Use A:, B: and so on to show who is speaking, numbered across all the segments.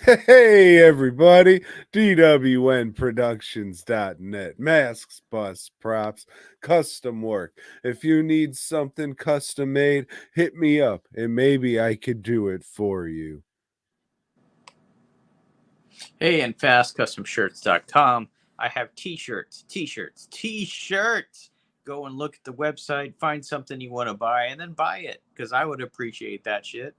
A: Hey everybody, DWNProductions.net. Masks, busts, props, custom work. If you need something custom made, hit me up and maybe I could do it for you.
B: Hey, and fastcustomshirts.com. I have t-shirts. Go and look at the website, find something you want to buy, and then buy it, because I would appreciate that shit.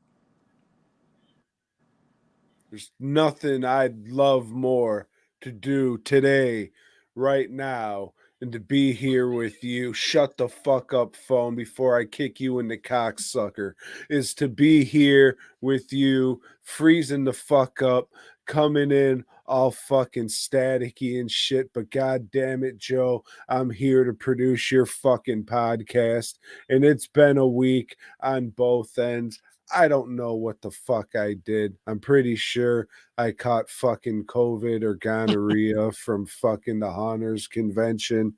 A: There's nothing I'd love more to do today, right now, than to be here with you. Shut the fuck up, phone, before I kick you in the cocksucker. Is to be here with you, freezing the fuck up, coming in all fucking staticky and shit. But god damn it, Joe, I'm here to produce your fucking podcast. And it's been a week on both ends. I don't know what the fuck I did. I'm pretty sure I caught fucking COVID or gonorrhea from fucking the Haunters convention.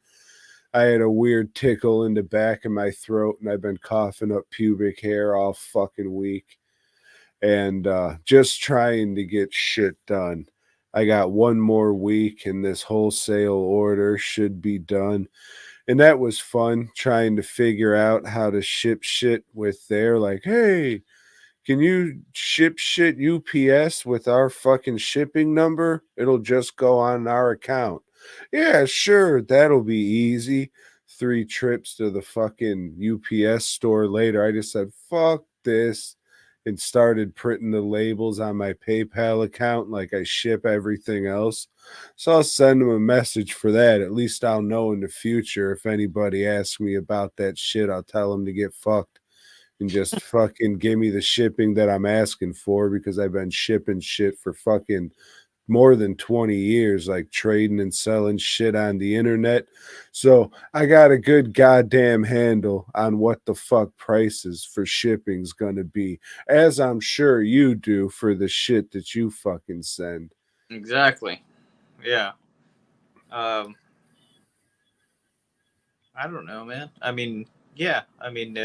A: I had a weird tickle in the back of my throat and I've been coughing up pubic hair all fucking week and just trying to get shit done. I got one more week and this wholesale order should be done. And that was fun trying to figure out how to ship shit with their like, hey, can you ship shit UPS with our fucking shipping number? It'll just go on our account. Yeah, sure, that'll be easy. 3 trips to the fucking UPS store later, I just said, fuck this, and started printing the labels on my PayPal account like I ship everything else. So I'll send them a message for that. At least I'll know in the future if anybody asks me about that shit, I'll tell them to get fucked and just fucking give me the shipping that I'm asking for because I've been shipping shit for fucking more than 20 years, like trading and selling shit on the internet. So I got a good goddamn handle on what the fuck prices for shipping's gonna be, as I'm sure you do for the shit that you fucking send.
B: Exactly. Yeah. Um, I don't know, man. I mean, yeah. I mean,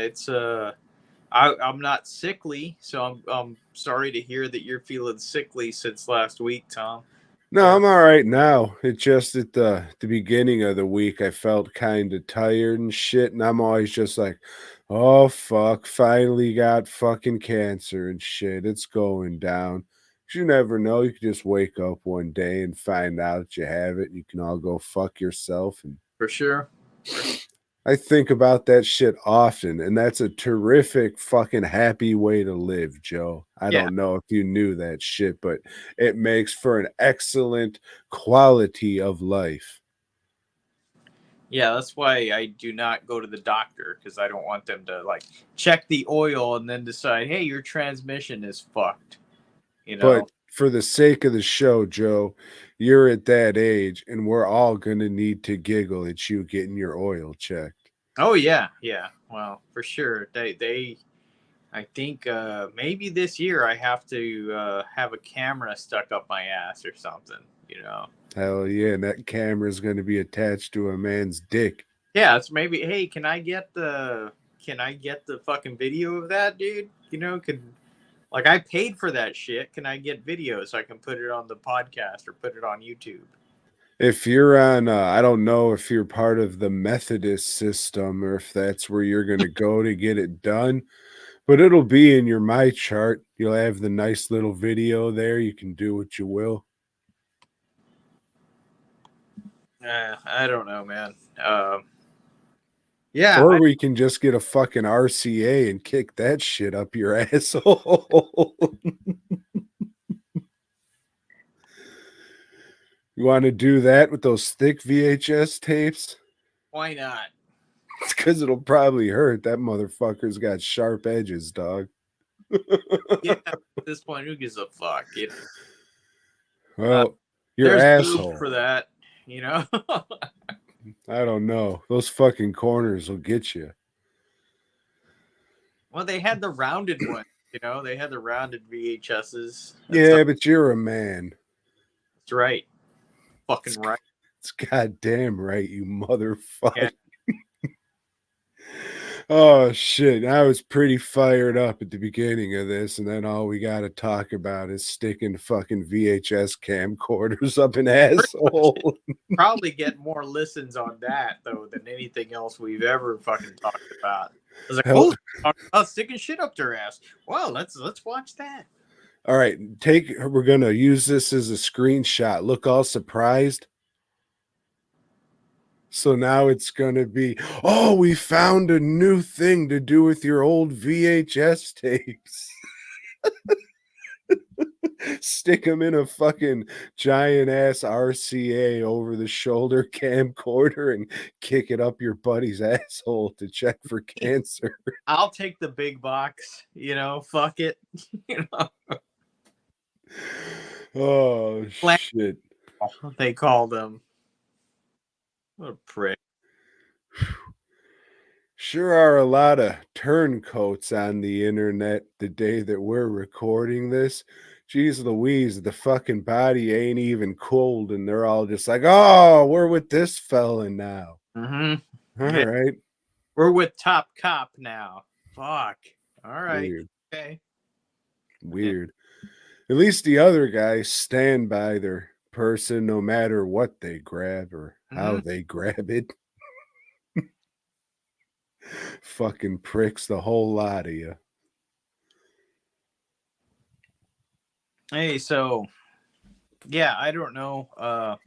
B: I'm not sickly, so I'm sorry to hear that you're feeling sickly since last week, Tom.
A: No,
B: Uh,
A: I'm all right now. It just at the beginning of the week I felt kind of tired and shit, and I'm always just like, "Oh fuck, finally got fucking cancer and shit. It's going down." 'Cause you never know. You could just wake up one day and find out you have it. And you can all go fuck yourself. And
B: for sure.
A: I think about that shit often, and that's a terrific fucking happy way to live, Joe. I
B: Yeah.
A: don't know if you knew that shit, but it makes for an excellent quality of life.
B: Yeah, that's why I do not go to the doctor, because I don't want them to like check the oil and then decide, hey, your transmission is fucked. You
A: But
B: know?
A: for the sake of the show, Joe, you're at that age, and we're all going to need to giggle at you getting your oil checked.
B: Oh yeah, yeah. Well, for sure. I think maybe this year I have to have a camera stuck up my ass or something. You know?
A: Hell yeah, and that camera's going to be attached to a man's dick.
B: Yeah, it's maybe. Hey, can I get the fucking video of that, dude? You know, like I paid for that shit. Can I get video so I can put it on the podcast or put it on YouTube?
A: If you're on, I don't know if you're part of the Methodist system or if that's where you're going to go to get it done, but it'll be in your My Chart. You'll have the nice little video there. You can do what you will.
B: I don't know, man. Yeah,
A: Or we can just get a fucking RCA and kick that shit up your asshole. You want to do that with those thick VHS tapes?
B: why not?
A: It's because it'll probably hurt. That motherfucker's got sharp edges, dog.
B: Yeah, at this point, who gives a fuck? Uh,
A: Well, your
B: there's lube
A: asshole.
B: for that, you know.
A: I don't know. Those fucking corners will get you.
B: Well, they had the rounded one. You know, they had the rounded VHSs and stuff.
A: Yeah, but you're a man.
B: That's right.
A: It's,
B: Fucking right.
A: it's goddamn right, you
B: Yeah.
A: motherfucker. Oh shit. I was pretty fired up at the beginning of this, and then all we gotta talk about is sticking fucking VHS camcorders up an
B: Pretty much
A: asshole.
B: probably get more listens on that though than anything else we've ever fucking talked about. I was like,
A: Hell,
B: oh, talk about sticking shit up their ass. Well, let's watch that.
A: all right, we're gonna use this as a screenshot. Look all surprised. So now it's gonna be, oh, we found a new thing to do with your old VHS tapes. Stick them in a fucking giant ass RCA over the shoulder camcorder and kick it up your buddy's asshole to check for cancer.
B: I'll take the big box, fuck it. you know,
A: Oh
B: Flat-
A: shit.
B: they call them. What a prick.
A: Sure are a lot of turncoats on the internet the day that we're recording this. Jeez Louise, the fucking body ain't even cold, and they're all just like, oh, we're with this fella now.
B: Mm-hmm.
A: All
B: Yeah,
A: right.
B: we're with Top Cop now. Fuck. All right.
A: Weird.
B: Okay.
A: Weird. At least the other guys stand by their person no matter what they grab or how they grab it. Fucking pricks, the whole lot of you.
B: Hey, so yeah, I don't know.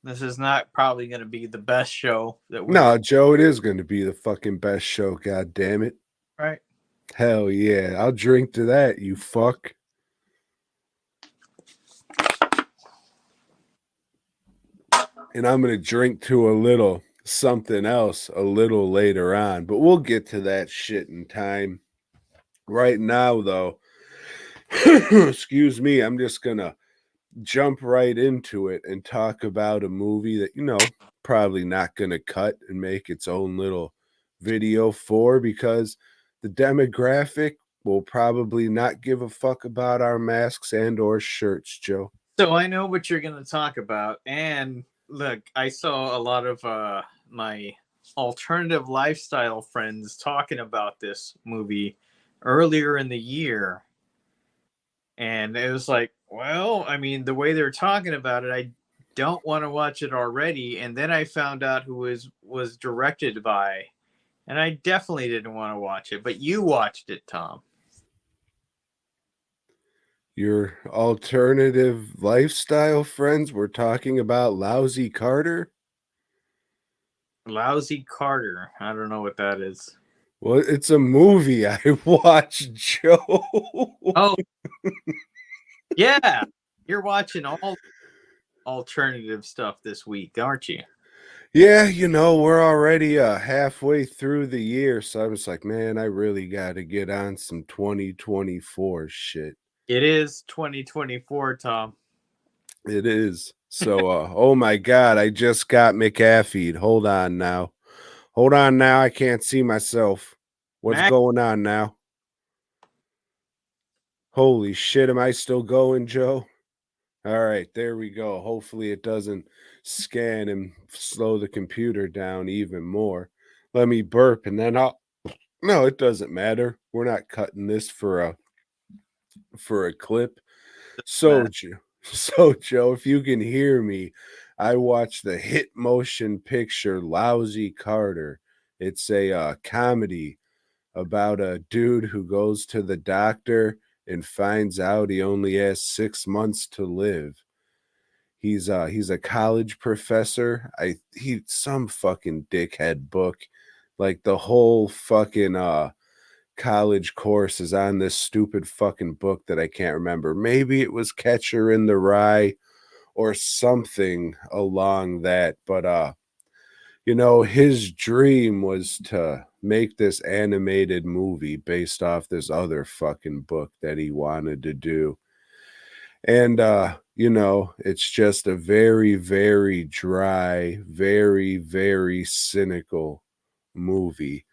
B: This is not probably going to be the best show that we.
A: No, Joe, it is going to be the fucking best show. God damn it!
B: Right.
A: Hell yeah, I'll drink to that. You fuck. And I'm going to drink to a little something else a little later on, but we'll get to that shit in time. Right now, though, excuse me, I'm just going to jump right into it and talk about a movie that, probably not going to cut and make its own little video for, because the demographic will probably not give a fuck about our masks and or shirts, Joe.
B: So I know what you're going to talk about. And look, I saw a lot of my alternative lifestyle friends talking about this movie earlier in the year. And it was like, well, I mean, the way they're talking about it, I don't want to watch it already. And then I found out who was directed by, and I definitely didn't want to watch it. But you watched it, Tom.
A: Your alternative lifestyle friends were talking about Lousy Carter.
B: Lousy Carter. I don't know what that is.
A: Well, it's a movie I watched, Joe.
B: Oh, yeah. You're watching all alternative stuff this week, aren't you?
A: Yeah, we're already halfway through the year, so I was like, man, I really got to get on some 2024 shit.
B: It is 2024, Tom.
A: It is. So, oh my God, I just got McAfee'd. Hold on now. I can't see myself. What's going on now? Holy shit, am I still going, Joe? All right, there we go. Hopefully it doesn't scan and slow the computer down even more. Let me burp and then I'll. No, it doesn't matter. We're not cutting this for a clip. So, Joe, if you can hear me, I watched the hit motion picture Lousy Carter. It's a comedy about a dude who goes to the doctor and finds out he only has 6 months to live. He's a college professor. He some fucking dickhead book. Like the whole fucking college course is on this stupid fucking book that I can't remember. Maybe it was Catcher in the Rye or something along that, but his dream was to make this animated movie based off this other fucking book that he wanted to do. And it's just a very, very dry, very, very cynical movie.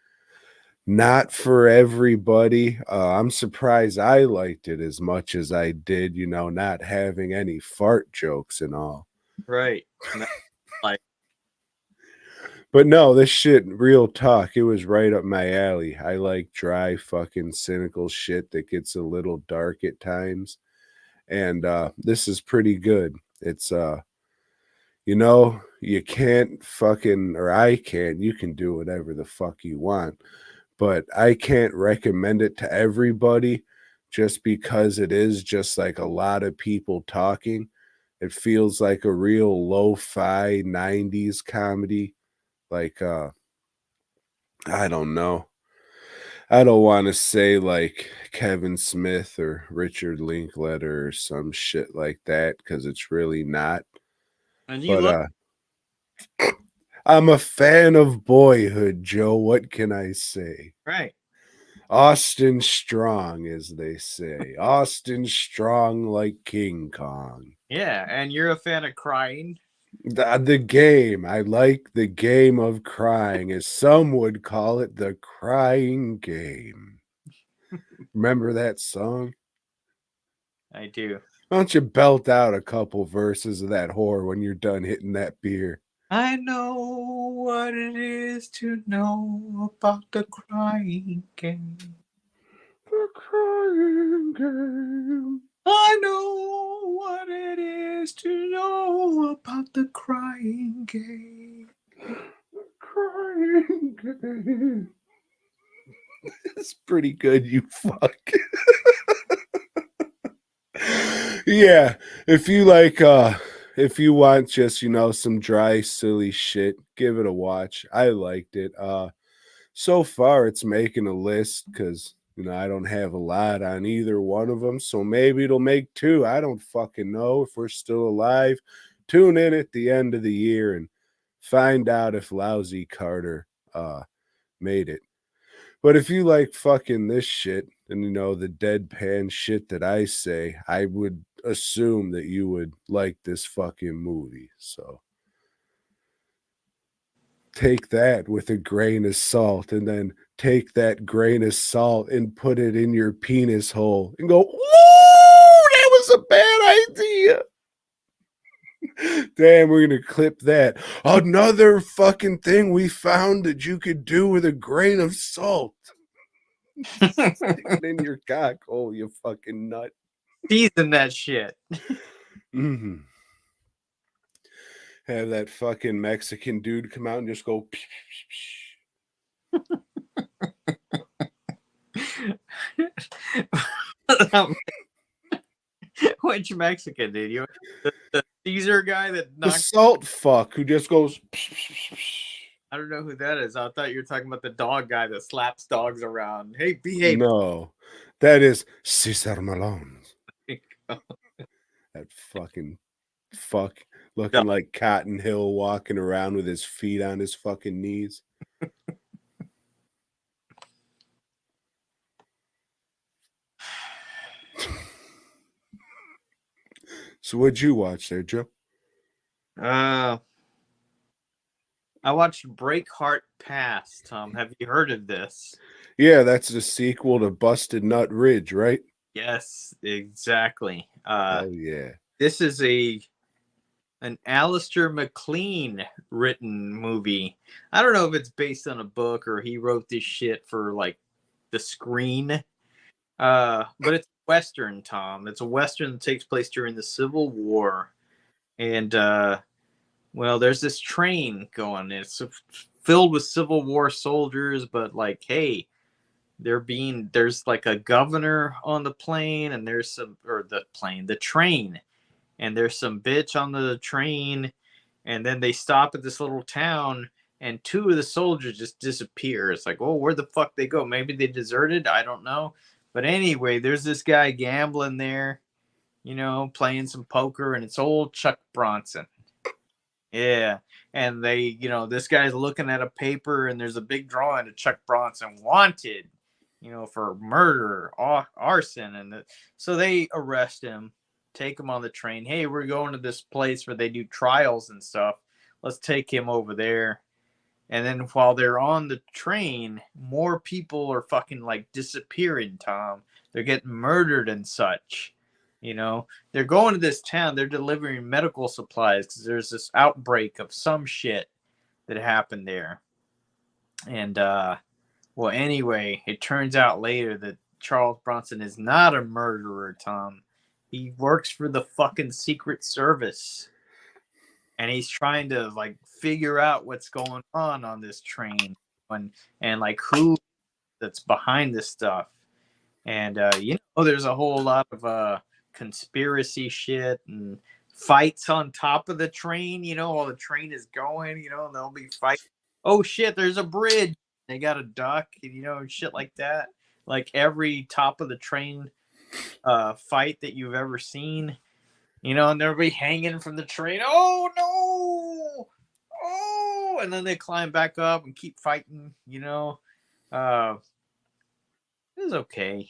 A: Not for everybody. I'm surprised I liked it as much as I did, not having any fart jokes and all.
B: Right. Like,
A: But no, this shit, real talk, it was right up my alley. I like dry, fucking cynical shit that gets a little dark at times. And this is pretty good. It's you can't fucking, or I can't, you can do whatever the fuck you want, but I can't recommend it to everybody just because it is just like a lot of people talking. It feels like a real lo-fi 90s comedy. Like I don't know. I don't want to say like Kevin Smith or Richard Linklater or some shit like that because it's really not.
B: And you
A: But
B: look
A: I'm a fan of Boyhood, Joe. What can I say?
B: right.
A: Austin Strong, as they say. Austin Strong like King Kong.
B: Yeah, and you're a fan of crying.
A: The game. I like the game of crying, as some would call it, the crying game. Remember that song?
B: I do.
A: Why don't you belt out a couple verses of that whore when you're done hitting that beer?
B: I know what it is to know about the crying game.
A: The crying game.
B: I know what it is to know about the crying game.
A: The crying game. It's pretty good, you fuck. Yeah, if you want just, some dry silly shit, give it a watch. I liked it. So far it's making a list cuz I don't have a lot on either one of them, so maybe it'll make two. I don't fucking know if we're still alive. Tune in at the end of the year and find out if Lousy Carter made it. But if you like fucking this shit and the deadpan shit that I say, I would assume that you would like this fucking movie. So take that with a grain of salt and then take that grain of salt and put it in your penis hole and go, "Ooh, that was a bad idea." Damn, we're gonna clip that. Another fucking thing we found that you could do with a grain of salt. Stick it in your cock hole, you fucking nut.
B: Season that shit.
A: Mm-hmm. Have that fucking Mexican dude come out and just go. Psh, psh, psh.
B: Which Mexican did you? The Caesar guy that
A: The
B: knocked.
A: salt fuck who just goes. Psh, psh, psh.
B: I don't know who that is. I thought you were talking about the dog guy that slaps dogs around. Hey, behave.
A: No, that is Cesar Malone. That fucking fuck looking like Cotton Hill walking around with his feet on his fucking knees. So what'd you watch there, Joe?
B: I watched Breakheart Pass, Tom. Have you heard of this?
A: Yeah, that's the sequel to Busted Nut Ridge, right?
B: Yes, exactly.
A: Hell yeah.
B: This is an Alistair McLean written movie. I don't know if it's based on a book or he wrote this shit for like the screen. But it's a Western, Tom. It's a Western that takes place during the Civil War. And well, there's this train going. It's filled with Civil War soldiers, but like, hey, there's like a governor on the plane, and the train, and there's some bitch on the train, and then they stop at this little town, and two of the soldiers just disappear. It's like, oh, where the fuck they go? Maybe they deserted. I don't know. But anyway, there's this guy gambling there, playing some poker, and it's old Chuck Bronson. Yeah. And this guy's looking at a paper and there's a big drawing of Chuck Bronson wanted, for murder, arson. And so they arrest him, take him on the train. Hey, we're going to this place where they do trials and stuff. Let's take him over there. And then while they're on the train, more people are fucking like disappearing, Tom. They're getting murdered and such. They're going to this town. They're delivering medical supplies because there's this outbreak of some shit. that happened there. And well, anyway, it turns out later that Charles Bronson is not a murderer, Tom. He works for the fucking Secret Service. And he's trying to like figure out what's going on this train and like who that's behind this stuff. And there's a whole lot of conspiracy shit and fights on top of the train, while the train is going, and they'll be fighting. Oh shit, there's a bridge. They got a duck, and shit like that. Like every top of the train fight that you've ever seen, and they'll be hanging from the train. Oh no! Oh, and then they climb back up and keep fighting, it was okay.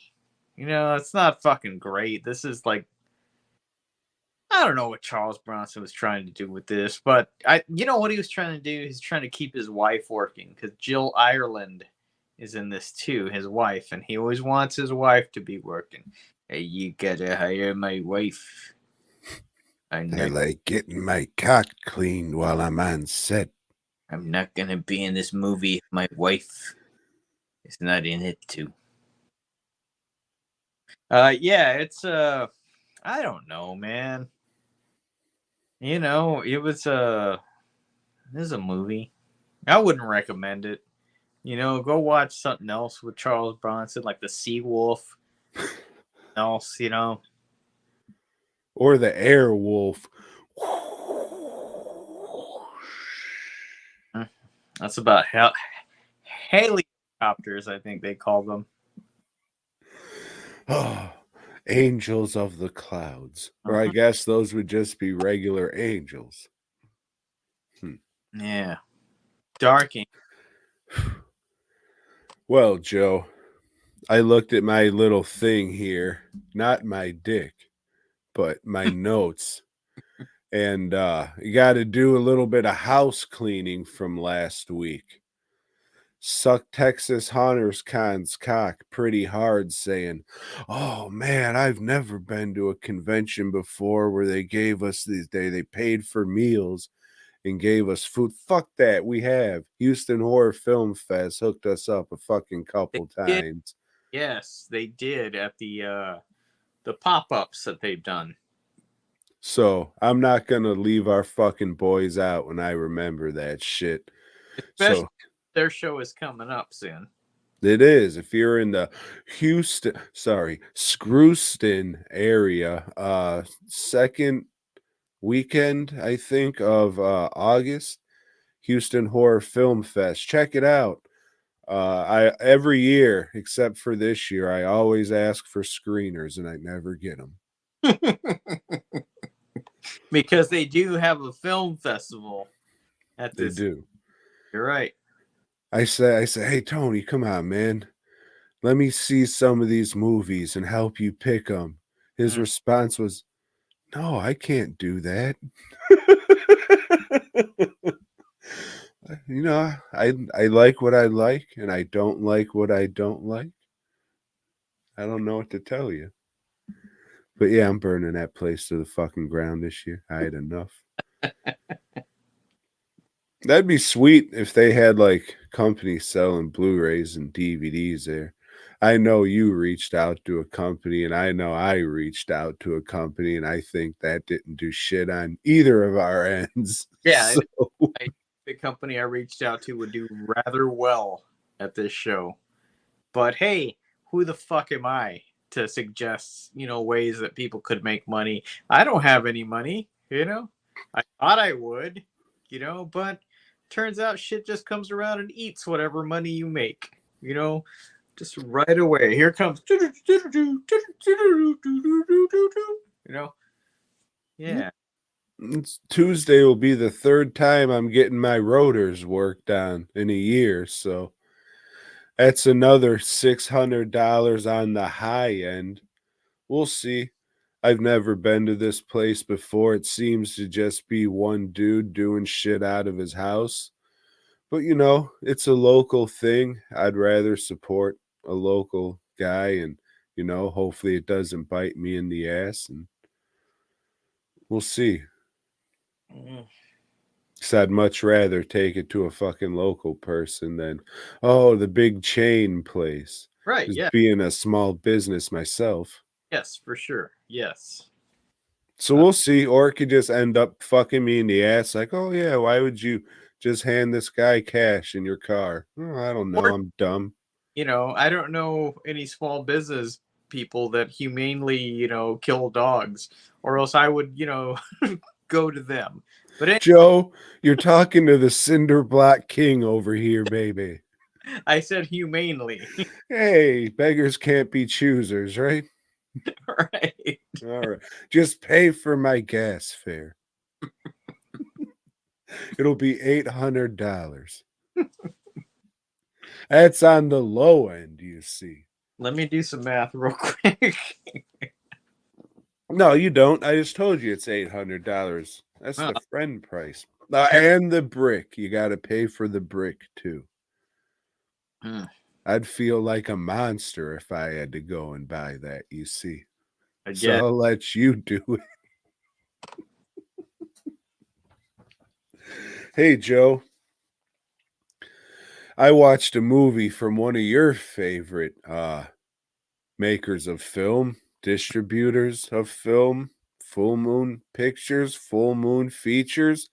B: It's not fucking great. This is like, I don't know what Charles Bronson was trying to do with this, but what he was trying to do? He's trying to keep his wife working because Jill Ireland is in this too, his wife, and he always wants his wife to be working. Hey, you gotta hire my wife.
A: I like getting my cock cleaned while I'm on set.
B: I'm not gonna be in this movie if my wife is not in it too. Yeah, it's I don't know, man. It was this is a movie. I wouldn't recommend it. Go watch something else with Charles Bronson, like the Sea Wolf. Else,
A: Or the Airwolf.
B: That's about helicopters, I think they call them.
A: Oh, angels of the clouds. Or I guess those would just be regular angels.
B: Yeah. Dark angels.
A: Well, Joe, I looked at my little thing here, not my dick, but my notes. And you got to do a little bit of house cleaning from last week. Suck Texas Hunters Con's cock pretty hard, saying, "Oh man, I've never been to a convention before where they gave us they paid for meals and gave us food. Fuck that, we have. Houston Horror Film Fest hooked us up a fucking couple times.
B: Yes, they did at the pop-ups that they've done.
A: So I'm not gonna leave our fucking boys out when I remember that shit.
B: Especially their show is coming up soon.
A: It is. If you're in the Screwston area, second weekend, I think, of August, Houston Horror Film Fest. Check it out. I every year, except for this year, I always ask for screeners and I never get them.
B: Because they do have a film festival at this.
A: They do.
B: You're right.
A: I say, hey Tony, come on, man. Let me see some of these movies and help you pick them. His response was, "No, I can't do that." I like what I like, and I don't like what I don't like. I don't know what to tell you. But yeah, I'm burning that place to the fucking ground this year. I had enough. That'd be sweet if they had like companies selling Blu-rays and DVDs there. I know you reached out to a company, and I know I reached out to a company, and I think that didn't do shit on either of our ends.
B: Yeah, the company I reached out to would do rather well at this show. But hey, who the fuck am I to suggest, ways that people could make money? I don't have any money, I thought I would, but turns out shit just comes around and eats whatever money you make, just right away. Here comes, yeah.
A: Tuesday will be the third time I'm getting my rotors worked on in a year, so that's another $600 on the high end. We'll see. I've never been to this place before. It seems to just be one dude doing shit out of his house. But, it's a local thing. I'd rather support a local guy and, hopefully it doesn't bite me in the ass. And we'll see. So I'd much rather take it to a fucking local person than, oh, the big chain place.
B: Right.
A: Just
B: Yeah.
A: being a small business myself.
B: Yes, for sure. Yes.
A: So we'll see. Or it could just end up fucking me in the ass. Like, oh, yeah, why would you just hand this guy cash in your car? Oh, I don't know.
B: Or,
A: I'm dumb.
B: I don't know any small business people that humanely, kill dogs, or else I would, go to them. But
A: Joe, you're talking to the Cinder Block King over here, baby.
B: I said humanely.
A: Hey, beggars can't be choosers, right?
B: Right.
A: All right. Just pay for my gas fare. It'll be $800. That's on the low end, you see.
B: Let me do some math real quick.
A: No, you don't. I just told you it's $800. That's
B: Huh.
A: the friend price.
B: Appar-
A: And the brick. You got to pay for the brick too.
B: Hmm,
A: I'd feel like a monster if I had to go and buy that, you see. So
B: Again,
A: I'll let you do it. Hey, Joe. I watched a movie from one of your favorite makers of film, distributors of film, Full Moon Pictures, Full Moon Features.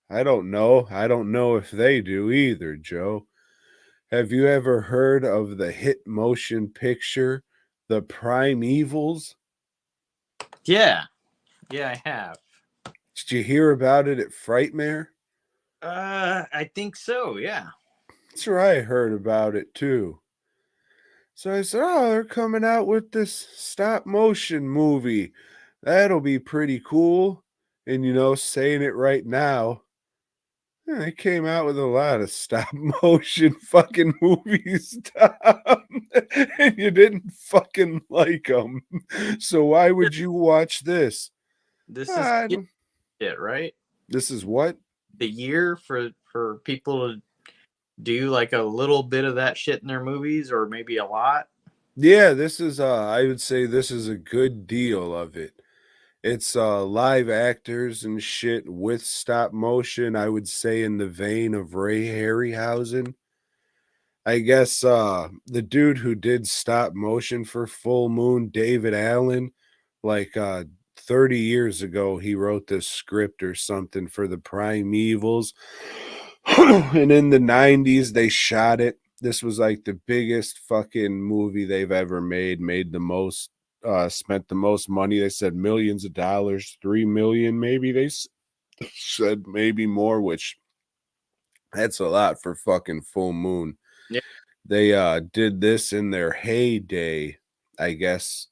A: I don't know. I don't know if they do either, Joe. Have you ever heard of the hit motion picture, The Primevals?
B: yeah, yeah, I have.
A: Did you hear about it at Frightmare?
B: I think so. Yeah.
A: That's where I heard about it too. So I said, oh, they're coming out with this stop motion movie. That'll be pretty cool. And, saying it right now, they came out with a lot of stop motion fucking movies, Tom, and you didn't fucking like them. So why would you watch this?
B: This is
A: I don't,
B: it, right?
A: this is what?
B: The year for people to do like a little bit of that shit in their movies, or maybe a lot.
A: Yeah, this is I would say this is a good deal of it. It's live actors and shit with stop motion, I would say in the vein of Ray Harryhausen. I guess the dude who did stop motion for Full Moon, David Allen, like 30 years ago, he wrote this script or something for the Primevals. And in the 90s, they shot it. This was like the biggest fucking movie they've ever made the most, spent the most money. They said millions of dollars, 3 million, maybe they said maybe more, which that's a lot for fucking Full Moon.
B: Yeah.
A: They did this in their heyday, I guess.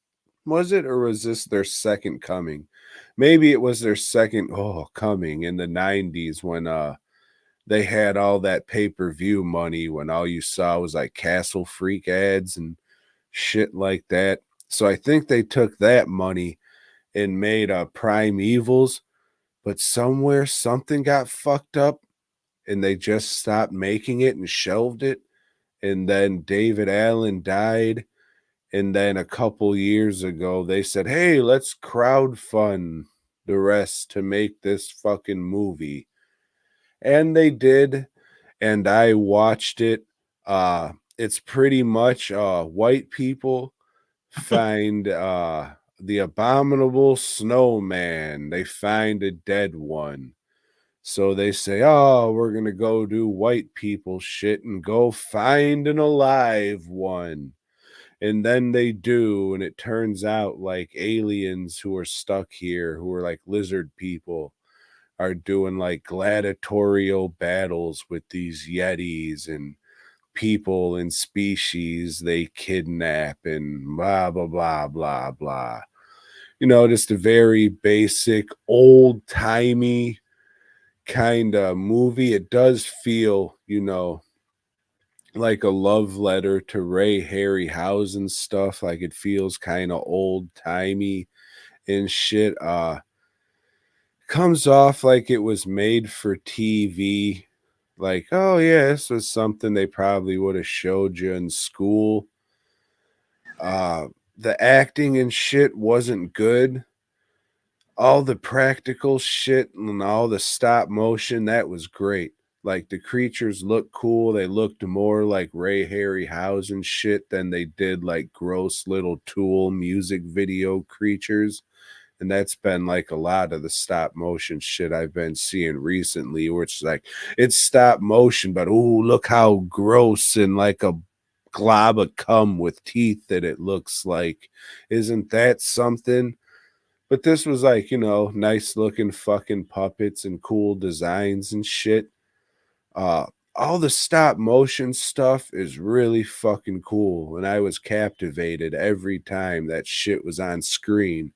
A: Was it, or was this their second coming? Maybe it was their second coming in the 90s when they had all that pay-per-view money, when all you saw was like Castle Freak ads and shit like that. So I think they took that money and made Primevals, but somewhere something got fucked up and they just stopped making it and shelved it. And then David Allen died. And then a couple years ago, they said, hey, let's crowdfund the rest to make this fucking movie. And they did. And I watched it. It's pretty much white people find the abominable snowman. They find a dead one. So they say, oh, we're going to go do white people shit and go find an alive one. And then they do. And it turns out like aliens who are stuck here, who are like lizard people, are doing like gladiatorial battles with these yetis and people and species they kidnap and blah, blah, blah, blah, blah. Just a very basic, old timey kind of movie. It does feel, like a love letter to Ray Harryhausen stuff. Like it feels kind of old timey and shit. Comes off like it was made for TV. Like, oh yeah, this was something they probably would have showed you in school. Uh the acting and shit wasn't good. all the practical shit and all the stop motion, that was great. Like the creatures looked cool. They looked more like Ray Harryhausen shit than they did like gross little Tool music video creatures. And that's been like a lot of the stop motion shit I've been seeing recently, where it's like it's stop motion, but ooh, look how gross and like a glob of cum with teeth that it looks like. Isn't that something? But this was like, nice looking fucking puppets and cool designs and shit. Uh, all the stop motion stuff is really fucking cool. And I was captivated every time that shit was on screen.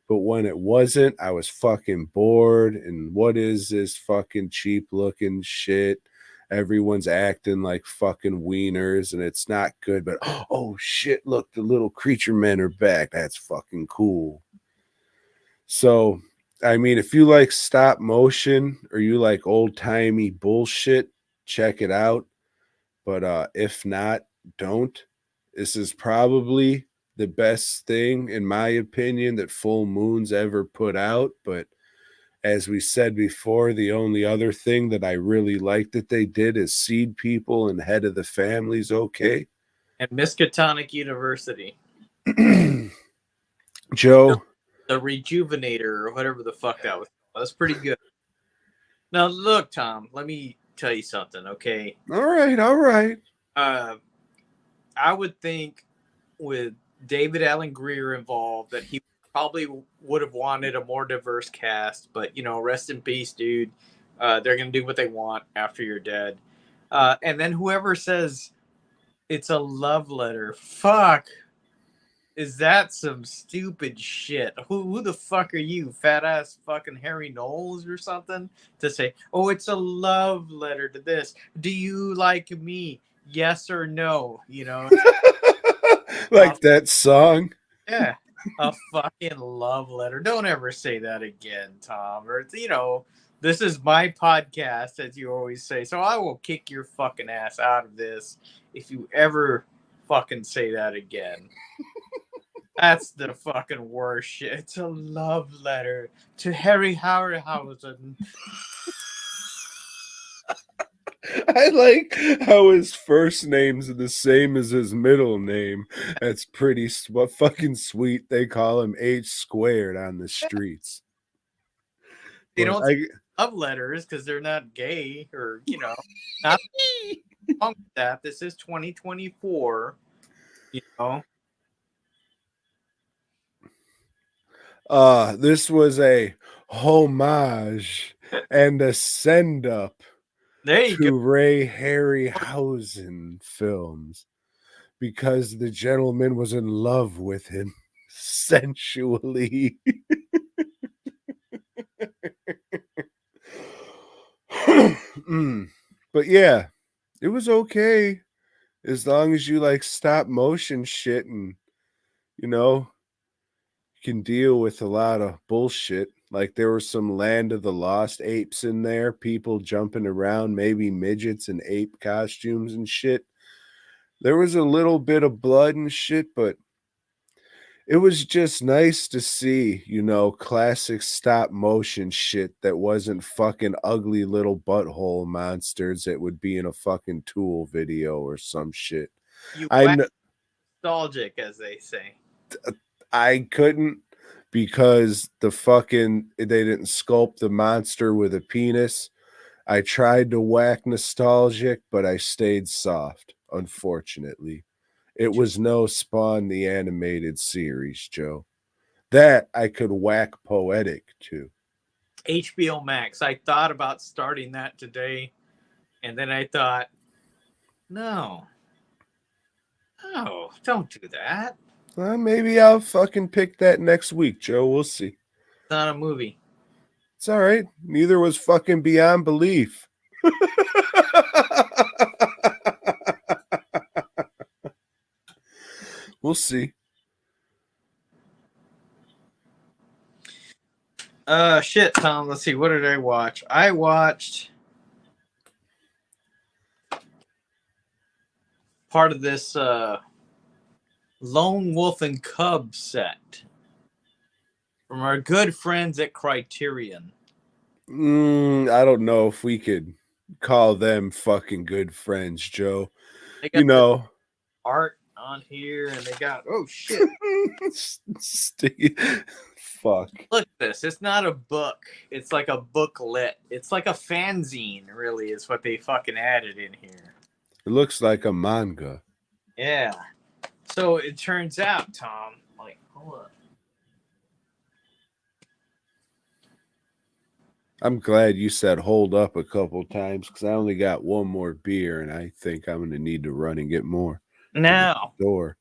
A: But when it wasn't, I was fucking bored. And what is this fucking cheap looking shit? Everyone's acting like fucking wieners and it's not good. But oh shit, look, the little creature men are back. That's fucking cool. So, I mean, if you like stop motion or you like old timey bullshit, check it out. But if not, don't. This is probably the best thing, in my opinion, that Full Moon's ever put out. But as we said before, the only other thing that I really like that they did is Seed People and Head of the Family's okay.
B: And Miskatonic University.
A: Joe.
B: The Rejuvenator or whatever the fuck that was. That's pretty good. Now, look, Tom, let me tell you something, okay?
A: All right, all right.
B: I would think with David Allen Greer involved that he probably would have wanted a more diverse cast, but, rest in peace, dude. They're going to do what they want after you're dead. And then whoever says it's a love letter, fuck. Is that some stupid shit? Who the fuck are you, fat ass fucking Harry Knowles or something, to say, oh, it's a love letter to this? Do you like me? Yes or no?
A: Like that song.
B: Yeah, a fucking love letter. Don't ever say that again, Tom. Or this is my podcast, as you always say. So I will kick your fucking ass out of this if you ever fucking say that again. That's the fucking worst shit. It's a love letter to Harry Harryhausen.
A: I like how his first name's the same as his middle name. That's pretty fucking sweet. They call him H squared on the streets.
B: They
A: But
B: don't say love letters because they're not gay or, not wrong with that. This is 2024,
A: This was a homage and a send up
B: There you go.
A: to Ray Harryhausen films because the gentleman was in love with him sensually. But yeah, it was okay as long as you like stop motion shit and can deal with a lot of bullshit. Like there was some Land of the Lost apes in there, people jumping around, maybe midgets in ape costumes and shit. There was a little bit of blood and shit, but it was just nice to see, classic stop motion shit that wasn't fucking ugly little butthole monsters that would be in a fucking Tool video or some shit.
B: You
A: I know
B: nostalgic, as they say.
A: I couldn't because they didn't sculpt the monster with a penis. I tried to whack nostalgic, but I stayed soft, unfortunately. It was no Spawn the animated series, Joe. That I could whack poetic to.
B: HBO Max. I thought about starting that today, and then I thought, no, don't do that.
A: Well, maybe I'll fucking pick that next week, Joe. We'll see.
B: It's not a movie.
A: It's all right. Neither was fucking Beyond Belief. We'll see.
B: Shit, Tom. Let's see. What did I watch? I watched part of this Lone Wolf and Cub set from our good friends at Criterion.
A: I don't know if we could call them fucking good friends, Joe.
B: They
A: You
B: got the
A: know,
B: art on here, and they got oh shit.
A: sticky. Fuck.
B: Look at this. It's not a book. It's like a booklet. It's like a fanzine, really, is what they fucking added in here.
A: It looks like a manga.
B: Yeah. So it turns out, Tom, like, hold up.
A: I'm glad you said hold up a couple times because I only got one more beer and I think I'm going to need to run and get more.
B: Now,
A: Door.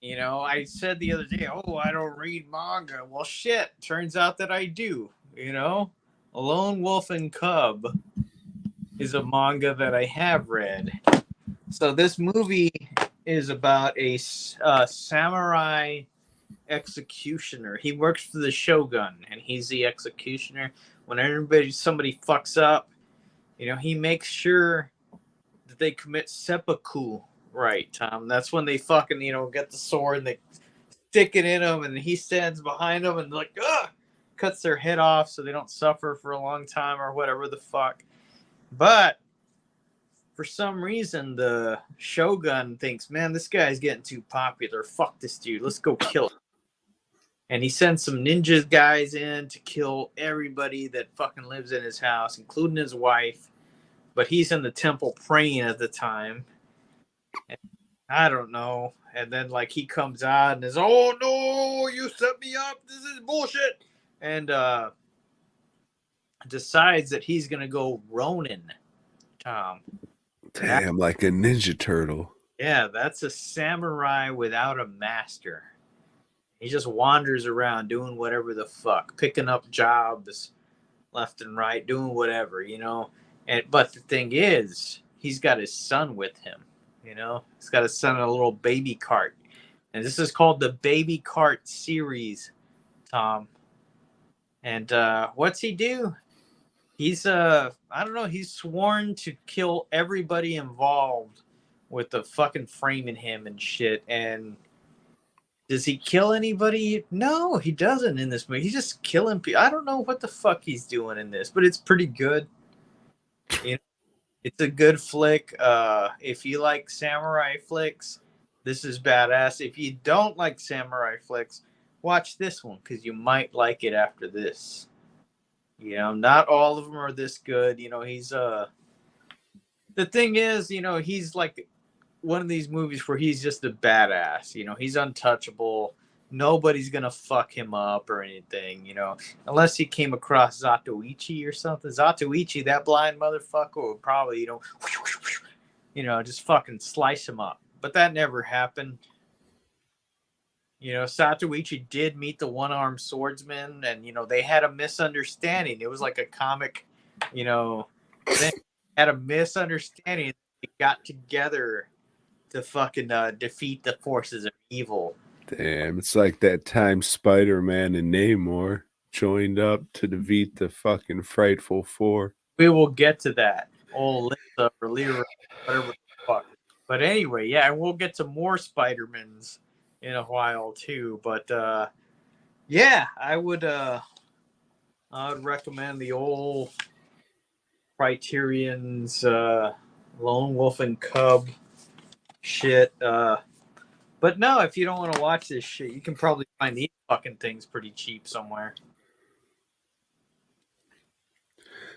B: you know, I said the other day, oh, I don't read manga. Well, shit. Turns out that I do, you know? Lone Wolf and Cub is a manga that I have read. So this movie is about a samurai executioner. He works for the shogun, and he's the executioner. When somebody fucks up, you know, he makes sure that they commit seppuku right, Tom. That's when they fucking, you know, get the sword and they stick it in them, and he stands behind them and like, cuts their head off so they don't suffer for a long time or whatever the fuck. But for some reason, the shogun thinks, man, this guy's getting too popular. Fuck this dude. Let's go kill him. And he sends some ninja guys in to kill everybody that fucking lives in his house, including his wife. But he's in the temple praying at the time. And I don't know. And then, like, he comes out and is, oh, no, you set me up. This is bullshit. And decides that he's going to go Ronin, Tom.
A: Damn, like a Ninja Turtle.
B: Yeah, that's a samurai without a master. He just wanders around doing whatever the fuck, picking up jobs left and right, doing whatever, you know. But the thing is, he's got his son with him, you know. He's got his son in a little baby cart. And this is called the Baby Cart series, Tom. And what's he do? He's I don't know, he's sworn to kill everybody involved with the fucking framing him and shit. And does he kill anybody? No, he doesn't in this movie. He's just killing people. I don't know what the fuck he's doing in this, but it's pretty good. You know, it's a good flick. If you like samurai flicks, this is badass. If you don't like samurai flicks, watch this one because you might like it after this. You know, not all of them are this good. You know, he's the thing is, you know, he's like one of these movies where he's just a badass. You know, he's untouchable. Nobody's gonna fuck him up or anything. You know, unless he came across Zatoichi or something. Zatoichi, that blind motherfucker, would probably, you know, just fucking slice him up. But that never happened. You know, Satoichi did meet the one-armed swordsman, and you know they had a misunderstanding. It was like a comic, you know, they had a misunderstanding. They got together to fucking defeat the forces of evil.
A: Damn, it's like that time Spider-Man and Namor joined up to defeat the fucking Frightful Four.
B: We will get to that. Old Lisa or Leroy, whatever the fuck. But anyway, yeah, and we'll get to more Spider-Mans in a while too. But yeah, I would recommend the old Criterion's Lone Wolf and Cub shit. But no, if you don't want to watch this shit, you can probably find these fucking things pretty cheap somewhere.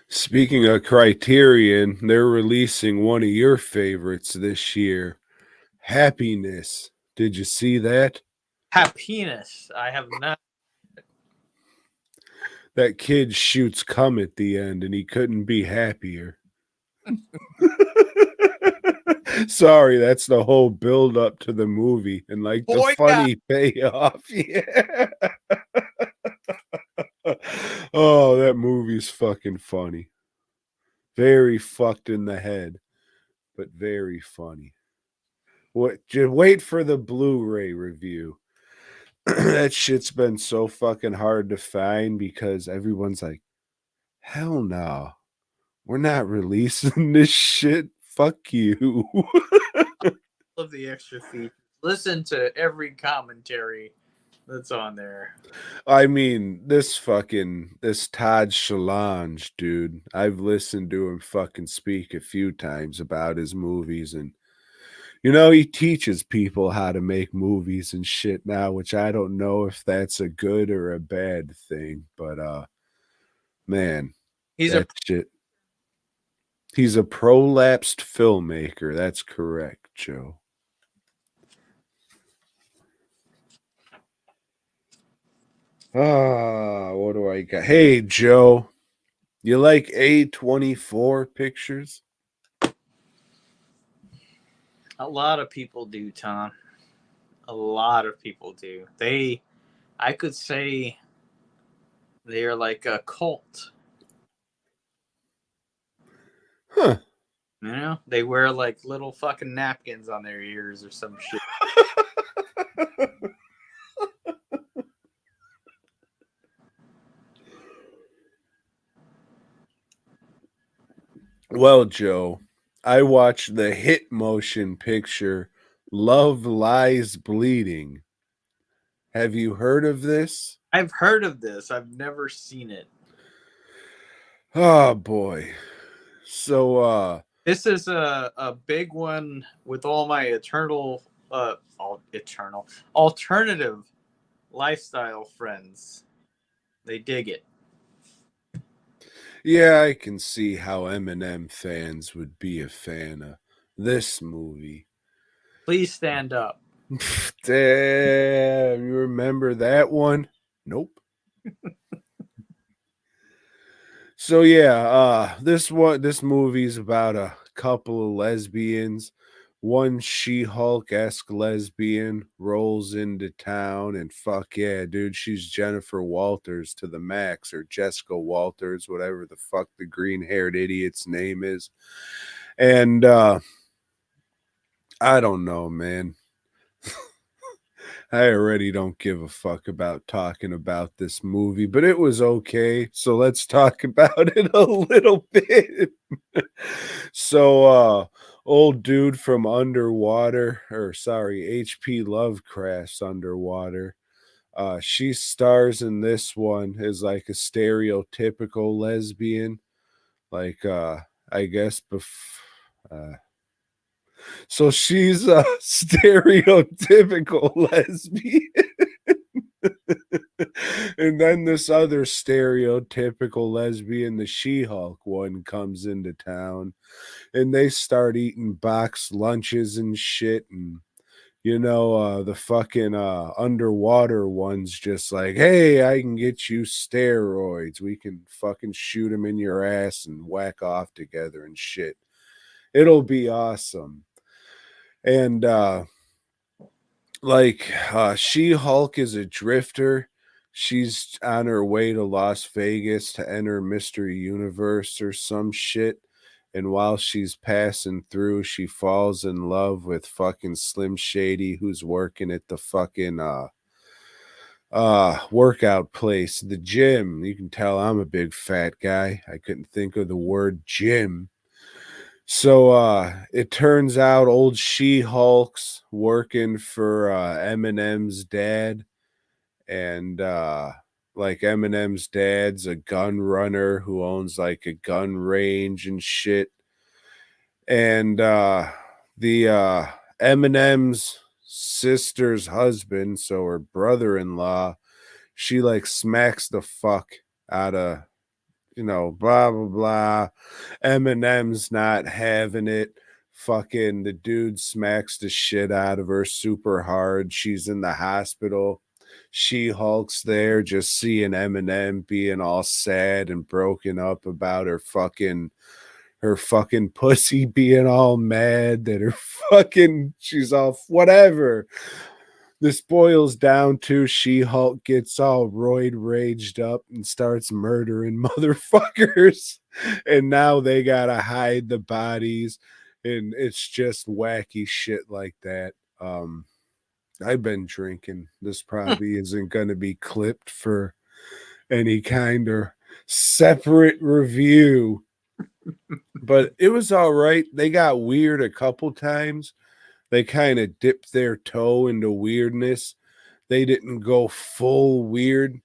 A: Speaking of Criterion, they're releasing one of your favorites this year, Happiness. Did you see that?
B: Happiness. I have not.
A: That kid shoots cum at the end and he couldn't be happier. Sorry, that's the whole build up to the movie and like the funny payoff. Yeah. Oh, that movie's fucking funny. Very fucked in the head, but very funny. What? Just wait for the Blu-ray review. That shit's been so fucking hard to find because everyone's like, hell no, we're not releasing this shit. Fuck you.
B: Love the extra features. Listen to every commentary that's on there.
A: I mean, this Todd Shalange, dude. I've listened to him fucking speak a few times about his movies, and he teaches people how to make movies and shit now, which I don't know if that's a good or a bad thing, but man,
B: He's a
A: that shit. He's a prolapsed filmmaker. That's correct, Joe. What do I got? Hey, Joe, you like A24 pictures?
B: a lot of people do, Tom. A lot of people do. I could say they're like a cult.
A: Huh.
B: You know, they wear like little fucking napkins on their ears or some shit.
A: Well, Joe, I watched the hit motion picture Love Lies Bleeding. Have you heard of this?
B: I've heard of this. I've never seen it.
A: Oh boy. So
B: This is a big one with all my eternal alternative lifestyle friends. They dig it.
A: yeah, I can see how Eminem fans would be a fan of this movie.
B: Please stand up.
A: Damn, you remember that one? Nope. So yeah, this movie's about a couple of lesbians. One She-Hulk-esque lesbian rolls into town, and fuck yeah, dude, she's Jennifer Walters to the max, or Jessica Walters, whatever the fuck the green-haired idiot's name is. And I don't know, man. I already don't give a fuck about talking about this movie, but it was okay. So let's talk about it a little bit. So old dude from Underwater, or sorry, HP Lovecraft's Underwater. She stars in this one as like a stereotypical lesbian. Like I guess so she's a stereotypical lesbian. And then this other stereotypical lesbian, the She-Hulk one, comes into town, and they start eating box lunches and shit. And the fucking underwater one's just like, hey, I can get you steroids. We can fucking shoot them in your ass and whack off together and shit. It'll be awesome. And She-Hulk is a drifter. She's on her way to Las Vegas to enter Mystery Universe or some shit. And while she's passing through, she falls in love with fucking Slim Shady, who's working at the fucking workout place, the gym. You can tell I'm a big fat guy. I couldn't think of the word gym. So it turns out old She-Hulk's working for Eminem's dad, and like Eminem's dad's a gun runner who owns like a gun range and shit. And the Eminem's sister's husband, so her brother-in-law, she like smacks the fuck out of blah blah blah. Eminem's not having it. Fucking the dude smacks the shit out of her super hard. She's in the hospital. She-Hulk's there, just seeing Eminem being all sad and broken up about her fucking pussy being all mad that she's all whatever. This boils down to She-Hulk gets all roid raged up and starts murdering motherfuckers. And now they gotta hide the bodies. And it's just wacky shit like that. I've been drinking. This probably isn't gonna be clipped for any kind of separate review. But it was all right. They got weird a couple times. They kind of dipped their toe into weirdness. they didn't go full weird.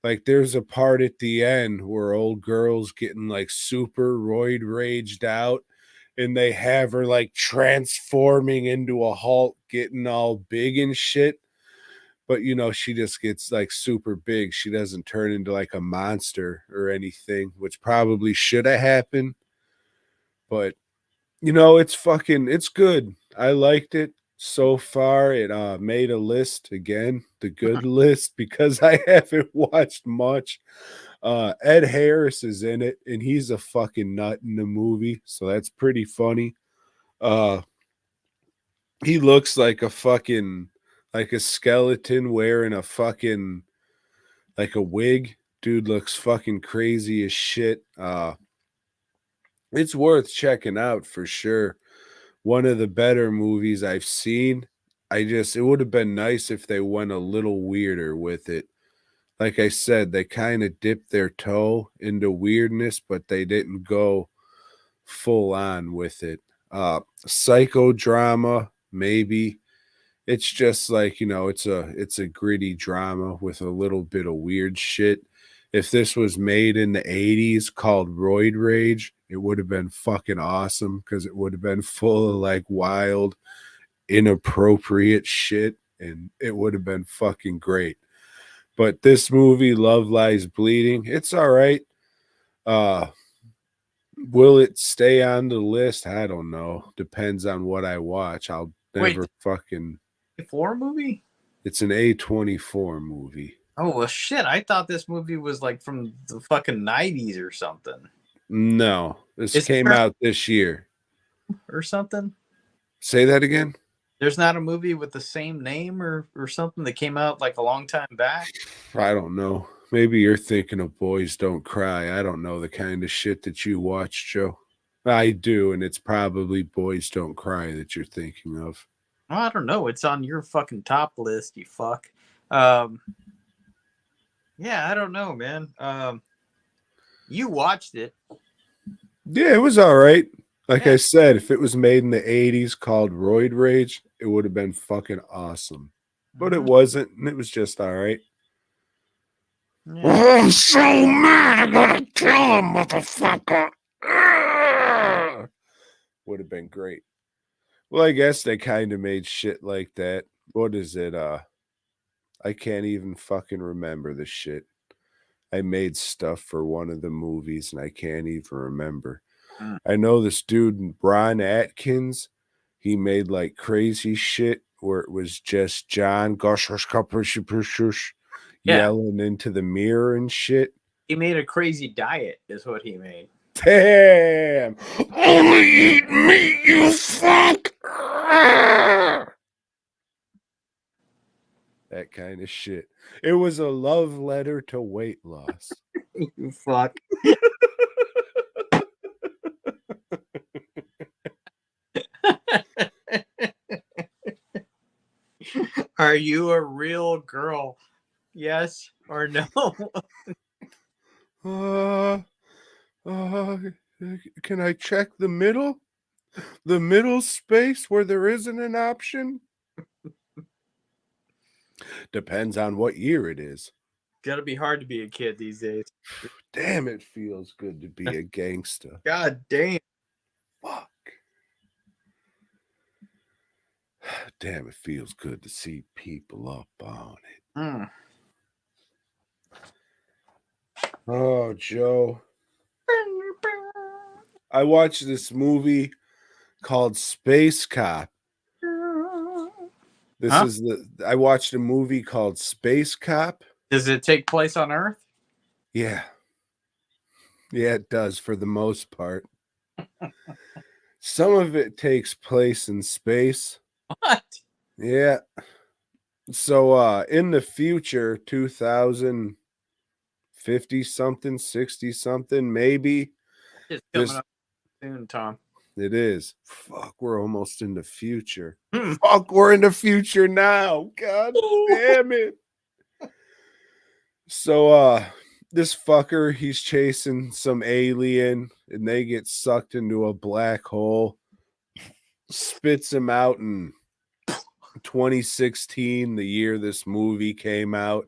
A: Like there's a part at the end where old girl's getting like super roid raged out and they have her like transforming into a Hulk, getting all big and shit. But you know, she just gets like super big. She doesn't turn into like a monster or anything, which probably should have happened. But you know, it's good. I liked it so far. It made a list again, the good list, because I haven't watched much. Ed Harris is in it, and he's a fucking nut in the movie, so that's pretty funny. Uh, he looks like a fucking like a skeleton wearing a fucking like a wig. Dude looks fucking crazy as shit. It's worth checking out for sure. One of the better movies I've seen. It would have been nice if they went a little weirder with it. Like I said, they kind of dipped their toe into weirdness, but they didn't go full on with it. Psychodrama, maybe. It's just like, you know, it's a gritty drama with a little bit of weird shit. If this was made in the 80s called Roid Rage, it would have been fucking awesome because it would have been full of like wild, inappropriate shit and it would have been fucking great. But this movie, Love Lies Bleeding, it's all right. Uh will it stay on the list? I don't know. Depends on what I watch. I'll never
B: Wait,
A: fucking
B: four movie?
A: It's an A24 movie.
B: Oh well, shit! I thought this movie was like from the fucking 90s or something.
A: No, this
B: Is
A: came
B: there
A: out this year.
B: or something?
A: Say that again?
B: There's not a movie with the same name or something that came out like a long time back.
A: I don't know. Maybe you're thinking of Boys Don't Cry. I don't know the kind of shit that you watch, Joe. I do, and it's probably Boys Don't Cry that you're thinking of.
B: Well, I don't know. It's on your fucking top list, you fuck. Yeah, I don't know, man. You watched it.
A: Yeah, it was all right. Like
B: Yeah.
A: I said, if it was made in the 80s called Roid Rage, it would have been fucking awesome. But it wasn't, and it was just all right.
B: Yeah.
A: Oh, I'm so mad. I gotta kill him, motherfucker. Would have been great. Well, I guess they kind of made shit like that. What is it? I can't even fucking remember the shit. I made stuff for one of the movies and I can't even remember.
B: Mm.
A: I know this dude, Brian Atkins, he made like crazy shit where it was just John
B: Yeah.
A: yelling into the mirror and shit.
B: He made a crazy diet, is what he made.
A: Damn! Only eat meat, you fuck! That kind of shit. It was a love letter to weight loss.
B: You fuck. Are you a real girl? Yes or no?
A: Can I check the middle? The middle space where there isn't an option? Depends on what year it is.
B: Gotta be hard to be a kid these days.
A: Damn, it feels good to be a gangster.
B: God damn.
A: Fuck. Damn, it feels good to see people up on it.
B: Mm.
A: Oh, Joe. I watched this movie called Space Cop. I watched a movie called Space Cop.
B: Does it take place on Earth?
A: Yeah. Yeah, it does for the most part. Some of it takes place in space.
B: What?
A: Yeah. So in the future, 2050 something, 60 something, maybe.
B: It's coming up soon, Tom.
A: It is. Fuck, we're almost in the future.
B: Hmm.
A: Fuck, we're in the future now. God damn it. So this fucker, he's chasing some alien and they get sucked into a black hole, spits him out and 2016, the year this movie came out,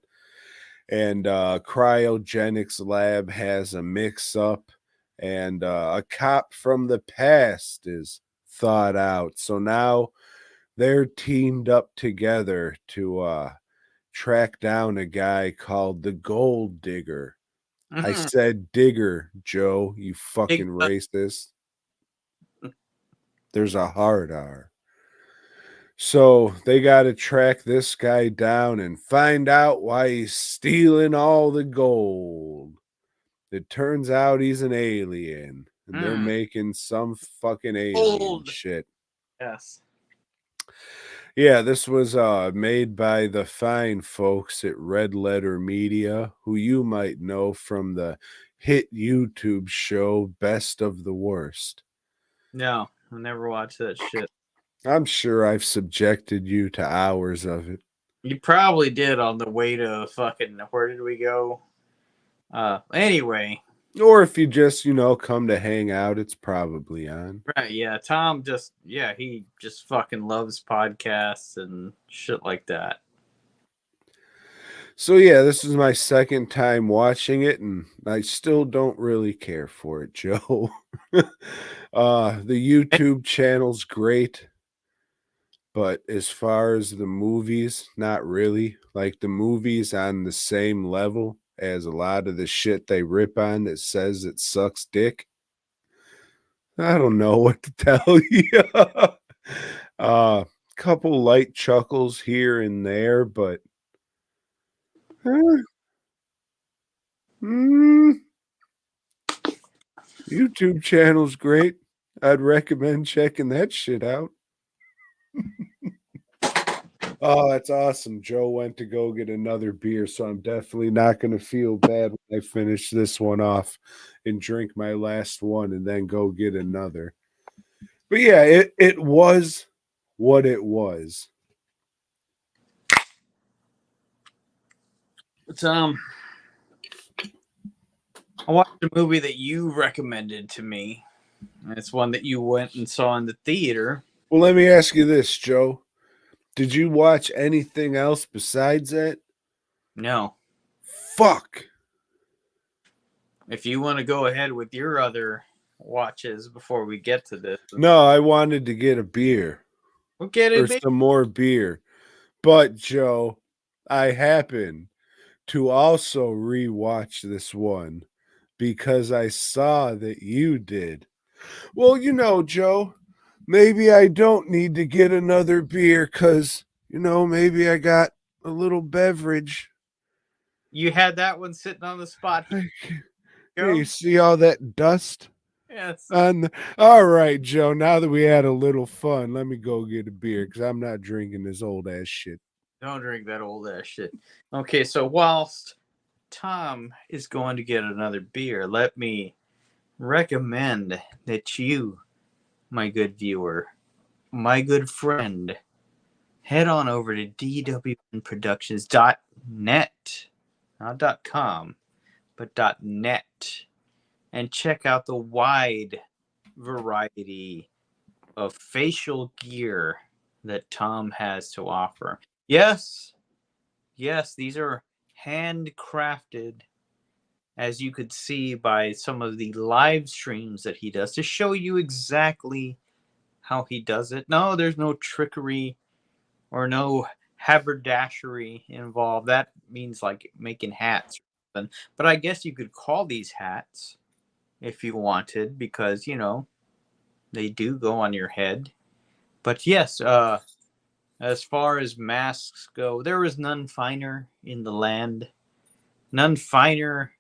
A: and Cryogenics Lab has a mix-up, and a cop from the past is thought out. So now they're teamed up together to track down a guy called the Gold Digger. I
B: Mhm.
A: said digger, Joe, you fucking
B: Big
A: racist. There's a hard R. So they got to track this guy down and find out why he's stealing all the gold. It turns out he's an alien, and they're making some fucking alien
B: old.
A: shit.
B: Yes.
A: Yeah, this was made by the fine folks at Red Letter Media, who you might know from the hit YouTube show Best of the Worst.
B: No, I never watched that shit.
A: I'm sure I've subjected you to hours of it.
B: You probably did on the way to fucking, where did we go? Anyway.
A: Or if you just, come to hang out, it's probably on.
B: Right, yeah. Tom he just fucking loves podcasts and shit like that.
A: So yeah, this is my second time watching it, and I still don't really care for it, Joe. The YouTube channel's great, but as far as the movies, not really. Like, the movies on the same level as a lot of the shit they rip on that says it sucks dick. I don't know what to tell you. Couple light chuckles here and there, but YouTube channel's great. I'd recommend checking that shit out. Oh, that's awesome. Joe went to go get another beer, so I'm definitely not going to feel bad when I finish this one off and drink my last one and then go get another. But yeah, it was what it was.
B: It's I watched a movie that you recommended to me. It's one that you went and saw in the theater.
A: Well, let me ask you this, Joe. Did you watch anything else besides that?
B: No.
A: Fuck.
B: If you want to go ahead with your other watches before we get to this.
A: No, I wanted to get a beer.
B: We'll get
A: Or
B: it.
A: some more beer. But, Joe, I happen to also rewatch this one because I saw that you did. Well, Joe, maybe I don't need to get another beer because, maybe I got a little beverage.
B: You had that one sitting on the spot.
A: Yeah, you see all that dust?
B: Yes.
A: All right, Joe, now that we had a little fun, let me go get a beer because I'm not drinking this old ass shit.
B: Don't drink that old ass shit. Okay, so whilst Tom is going to get another beer, let me recommend that you, my good viewer, my good friend, head on over to dwnproductions.net, not .com, but .net, and check out the wide variety of facial gear that Tom has to offer. Yes, these are handcrafted, as you could see by some of the live streams that he does, to show you exactly how he does it. No, there's no trickery or no haberdashery involved. That means like making hats or something. But I guess you could call these hats if you wanted, because, they do go on your head. But yes, as far as masks go, there is none finer in the land, none finer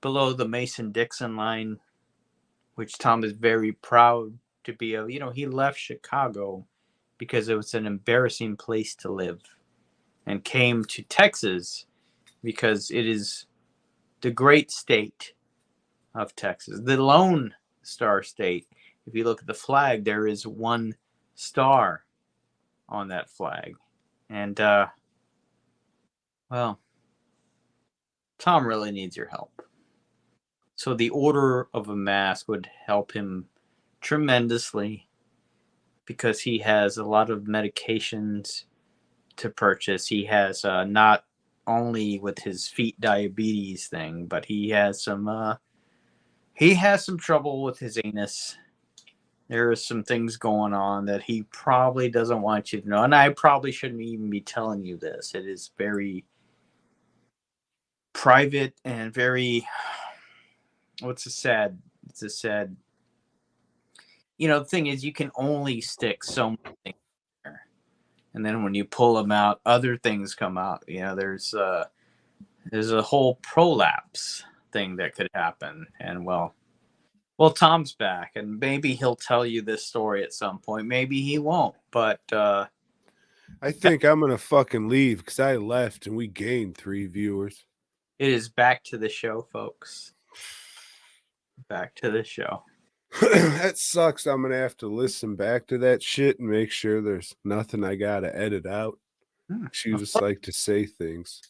B: below the Mason-Dixon line, which Tom is very proud to be of. He left Chicago because it was an embarrassing place to live and came to Texas because it is the great state of Texas, the Lone Star State. If you look at the flag, there is one star on that flag. And, well, Tom really needs your help. So the order of a mask would help him tremendously. because he has a lot of medications to purchase. He has not only with his feet diabetes thing, but he has some trouble with his anus. There are some things going on that he probably doesn't want you to know, and I probably shouldn't even be telling you this. It is very private and very. It's a sad. The thing is, you can only stick so many things there, and then when you pull them out, other things come out. There's a whole prolapse thing that could happen, and well, Tom's back, and maybe he'll tell you this story at some point. Maybe he won't, but
A: I think I'm gonna fucking leave because I left and we gained 3 viewers.
B: it is back to the show, folks. Back to the show.
A: That sucks. I'm gonna have to listen back to that shit and make sure there's nothing I gotta edit out. She just like to say things.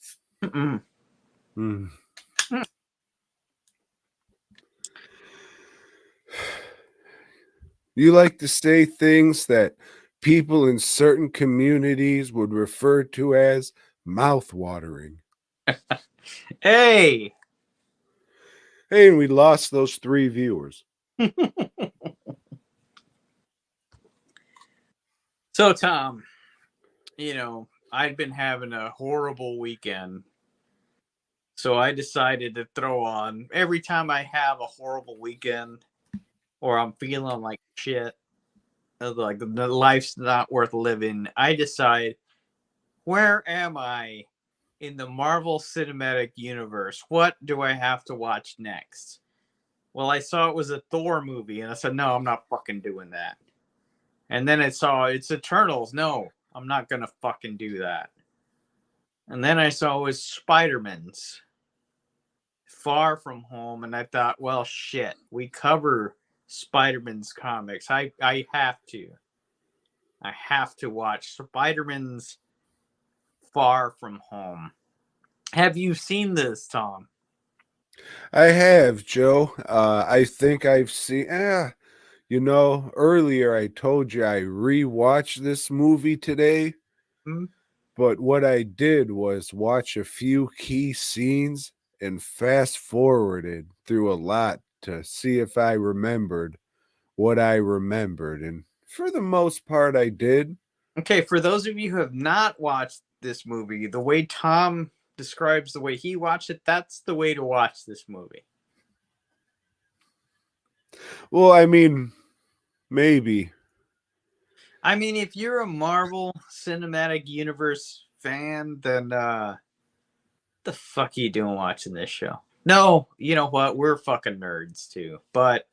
A: You like to say things that people in certain communities would refer to as mouth-watering.
B: Hey,
A: and we lost those 3 viewers.
B: So, Tom, I'd been having a horrible weekend. So I decided to throw on, every time I have a horrible weekend or I'm feeling like shit, like the life's not worth living, I decide, where am I in the Marvel Cinematic Universe? What do I have to watch next? Well, I saw it was a Thor movie, and I said, no, I'm not fucking doing that. And then I saw it's Eternals. No, I'm not going to fucking do that. And then I saw it was Spider-Man's Far From Home, and I thought, well, shit, we cover Spider-Man's comics. I have to. I have to watch Spider-Man's Far From Home. Have you seen this, Tom?
A: I have, Joe. I think I've seen. Earlier I told you I rewatched this movie today.
B: Hmm?
A: But what I did was watch a few key scenes and fast forwarded through a lot to see if I remembered what I remembered. And for the most part, I did.
B: Okay, for those of you who have not watched this movie, the way Tom describes the way he watched it, that's the way to watch this movie.
A: Well, I mean, maybe.
B: I mean, if you're a Marvel Cinematic Universe fan, then the fuck are you doing watching this show? No, you know what? We're fucking nerds too. But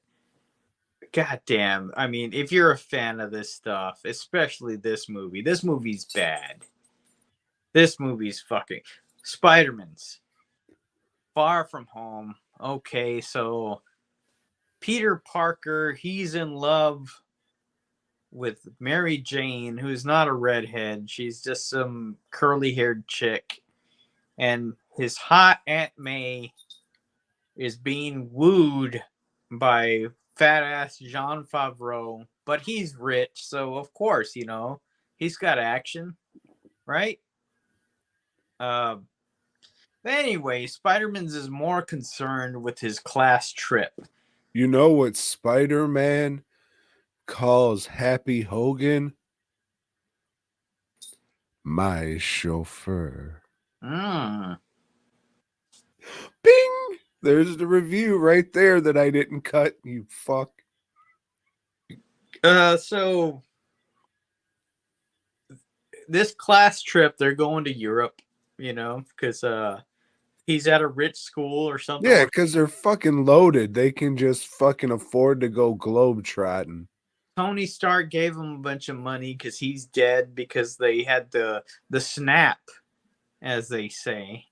B: goddamn, I mean, if you're a fan of this stuff, especially this movie's bad. This movie's fucking Spider-Man's Far From Home. Okay, so Peter Parker, he's in love with Mary Jane, who's not a redhead. She's just some curly-haired chick. And his hot Aunt May is being wooed by fat-ass Jon Favreau. But he's rich, so of course, he's got action, right? Anyway, Spider-Man's is more concerned with his class trip.
A: You know what Spider-Man calls Happy Hogan? My chauffeur.
B: Mm.
A: Bing! There's the review right there that I didn't cut, you fuck.
B: So this class trip, they're going to Europe, because he's at a rich school or something.
A: Yeah, because they're fucking loaded. They can just fucking afford to go globetrotting.
B: Tony Stark gave him a bunch of money because he's dead, because they had the snap, as they say.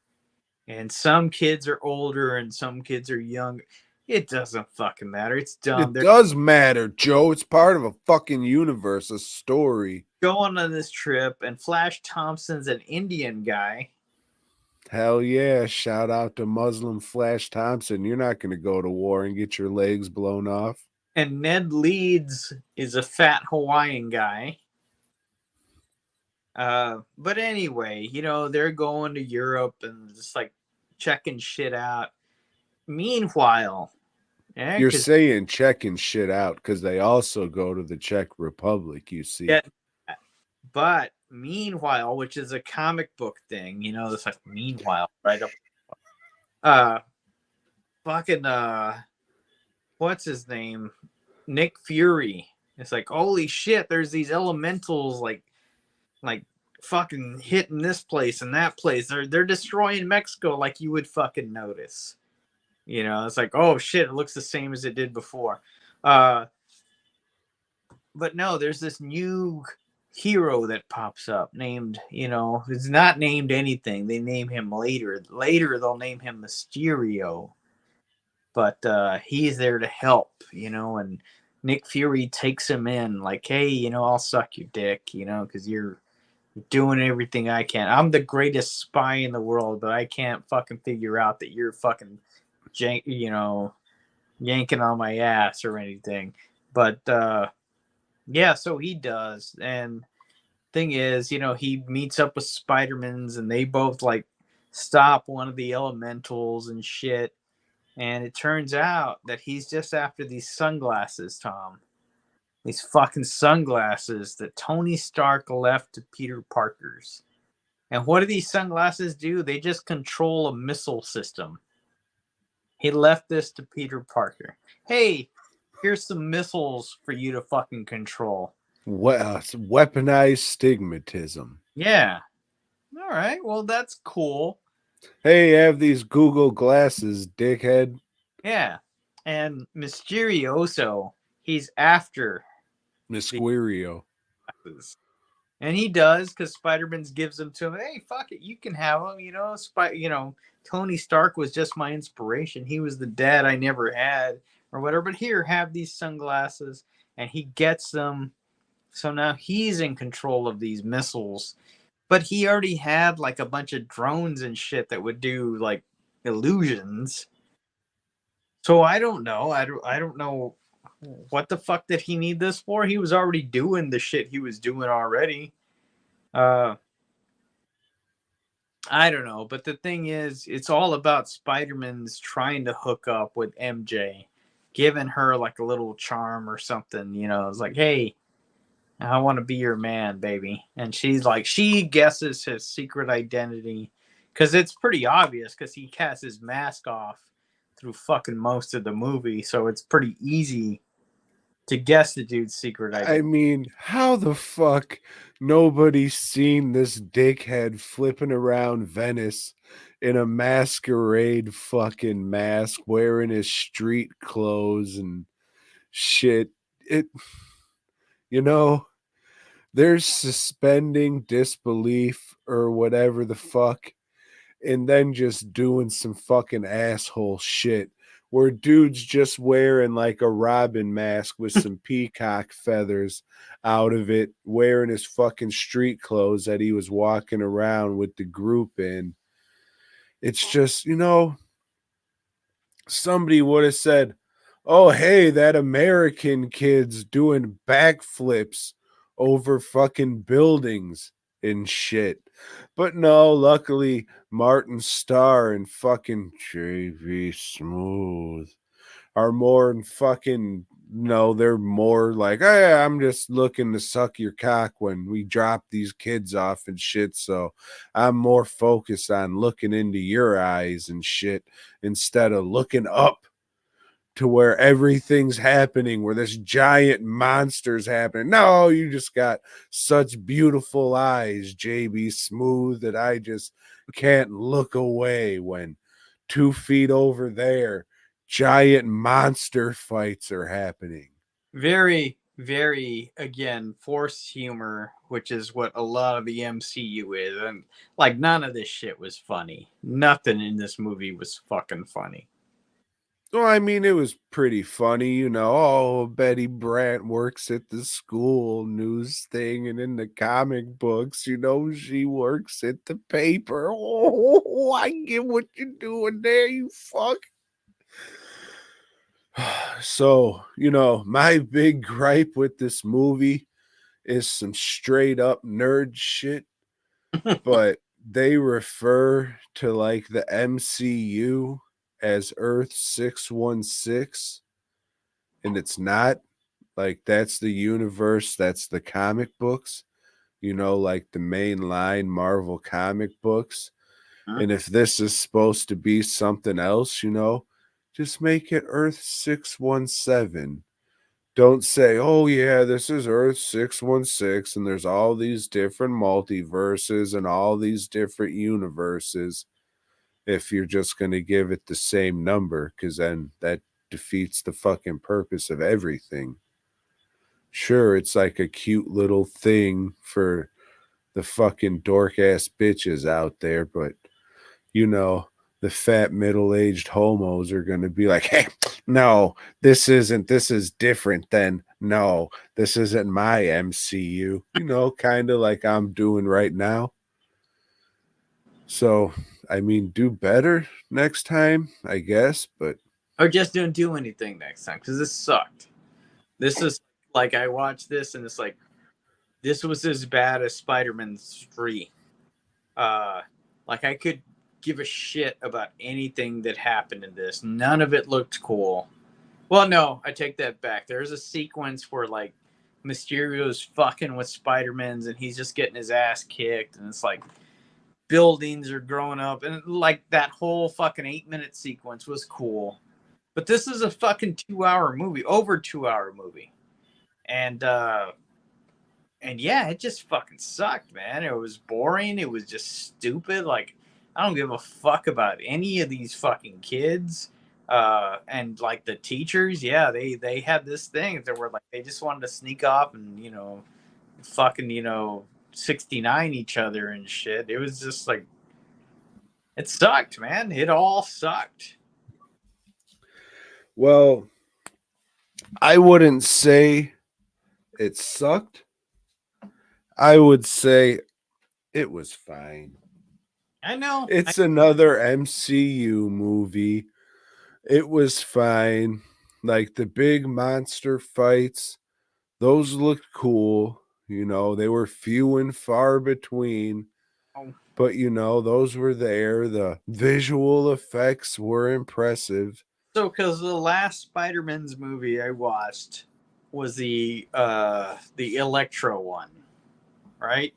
B: And some kids are older and some kids are younger. It doesn't fucking matter. It's dumb.
A: It does matter, Joe. It's part of a fucking universe, a story.
B: Going on this trip, and Flash Thompson's an Indian guy.
A: Hell yeah. Shout out to Muslim Flash Thompson. You're not going to go to war and get your legs blown off.
B: And Ned Leeds is a fat Hawaiian guy. But anyway, they're going to Europe and just like checking shit out. Meanwhile, yeah,
A: You're
B: because
A: saying checking shit out because they also go to the Czech Republic, you see.
B: but meanwhile, which is a comic book thing, it's like meanwhile, right up. Uh, fucking what's his name? Nick Fury. It's like holy shit, there's these elementals like fucking hitting this place and that place. They're destroying Mexico like you would fucking notice. It's like, oh shit, it looks the same as it did before. But no, there's this new hero that pops up named, it's not named anything. They name him later. Later they'll name him Mysterio. But he's there to help, and Nick Fury takes him in like, hey, I'll suck your dick, because you're doing everything I can. I'm the greatest spy in the world, but I can't fucking figure out that you're fucking, yanking on my ass or anything. But yeah, so he does. And thing is, he meets up with Spider-Man's and they both like stop one of the elementals and shit. And it turns out that he's just after these sunglasses, Tom. These fucking sunglasses that Tony Stark left to Peter Parker's. And what do these sunglasses do? They just control a missile system. He left this to Peter Parker. Hey, here's some missiles for you to fucking control.
A: Weaponized stigmatism.
B: Yeah. All right. Well, that's cool.
A: Hey, have these Google glasses, dickhead.
B: Yeah. And Mysterioso, he's after
A: Mysterio.
B: glasses. And he does because Spider-Man gives them to him. Hey, fuck it, you can have them. Tony Stark was just my inspiration. He was the dad I never had, or whatever. But here, have these sunglasses, and he gets them. So now he's in control of these missiles. But he already had like a bunch of drones and shit that would do like illusions. So I don't know. I don't know what the fuck did he need this for? He was already doing the shit he was doing already. Uh, I don't know, but the thing is, it's all about Spider-Man's trying to hook up with MJ, giving her like a little charm or something. It's like, hey, I want to be your man, baby. And she's like, she guesses his secret identity because it's pretty obvious because he casts his mask off through fucking most of the movie, so it's pretty easy to guess the dude's secret
A: I
B: identity.
A: mean, how the fuck nobody's seen this dickhead flipping around Venice in a masquerade fucking mask, wearing his street clothes and shit? It, you know, there's suspending disbelief or whatever the fuck, and then just doing some fucking asshole shit where dude's just wearing like a robin mask with some peacock feathers out of it, wearing his fucking street clothes that he was walking around with the group in. It's just, somebody would have said, oh, hey, that American kid's doing backflips over fucking buildings and shit. But no, luckily, Martin Starr and fucking JV Smooth are more and fucking, no, they're more like, hey, I'm just looking to suck your cock when we drop these kids off and shit. So I'm more focused on looking into your eyes and shit instead of looking up to where everything's happening, where this giant monster's happening. No, you just got such beautiful eyes, JB Smooth, that I just can't look away when 2 feet over there, giant monster fights are happening.
B: Very, very, again, forced humor, which is what a lot of the MCU is. And like, none of this shit was funny. Nothing in this movie was fucking funny.
A: Well, I mean, it was pretty funny, Oh, Betty Brant works at the school news thing, and in the comic books, she works at the paper. Oh, I get what you're doing there, you fuck. So, my big gripe with this movie is some straight up nerd shit, but they refer to like the MCU as Earth 616, and it's not. Like, that's the universe, that's the comic books, like the mainline Marvel comic books.
B: Huh?
A: And if this is supposed to be something else, just make it Earth 617. Don't say, oh, yeah, this is Earth 616, and there's all these different multiverses and all these different universes if you're just going to give it the same number, because then that defeats the fucking purpose of everything. Sure, it's like a cute little thing for the fucking dork ass bitches out there, but you know, the fat middle aged homos are going to be like, hey, no, this is different than, no, this isn't my MCU, kind of like I'm doing right now. So, I mean, do better next time, I guess, but
B: Or just don't do anything next time because this sucked. This is like I watched this and it's like this was as bad as Spider-Man 3. Uh, like I could give a shit about anything that happened in this. None of it looked cool. Well, no, I take that back. There's a sequence where like Mysterio's fucking with Spider-Man's and he's just getting his ass kicked, and it's like buildings are growing up, and like that whole fucking 8-minute sequence was cool. But this is a fucking 2-hour movie, over 2-hour movie, and yeah, it just fucking sucked, man. It was boring. It was just stupid. Like, I don't give a fuck about any of these fucking kids. And like the teachers, yeah, they had this thing that were like they just wanted to sneak off and fucking 69 each other and shit. It was just like it sucked, man. It all sucked.
A: well, I wouldn't say it sucked. I would say it was fine.
B: I know.
A: It's another MCU movie. It was fine. Like the big monster fights, those looked cool. They were few and far between, but those were there. The visual effects were impressive.
B: So, because the last Spider-Man's movie I watched was the Electro one, right?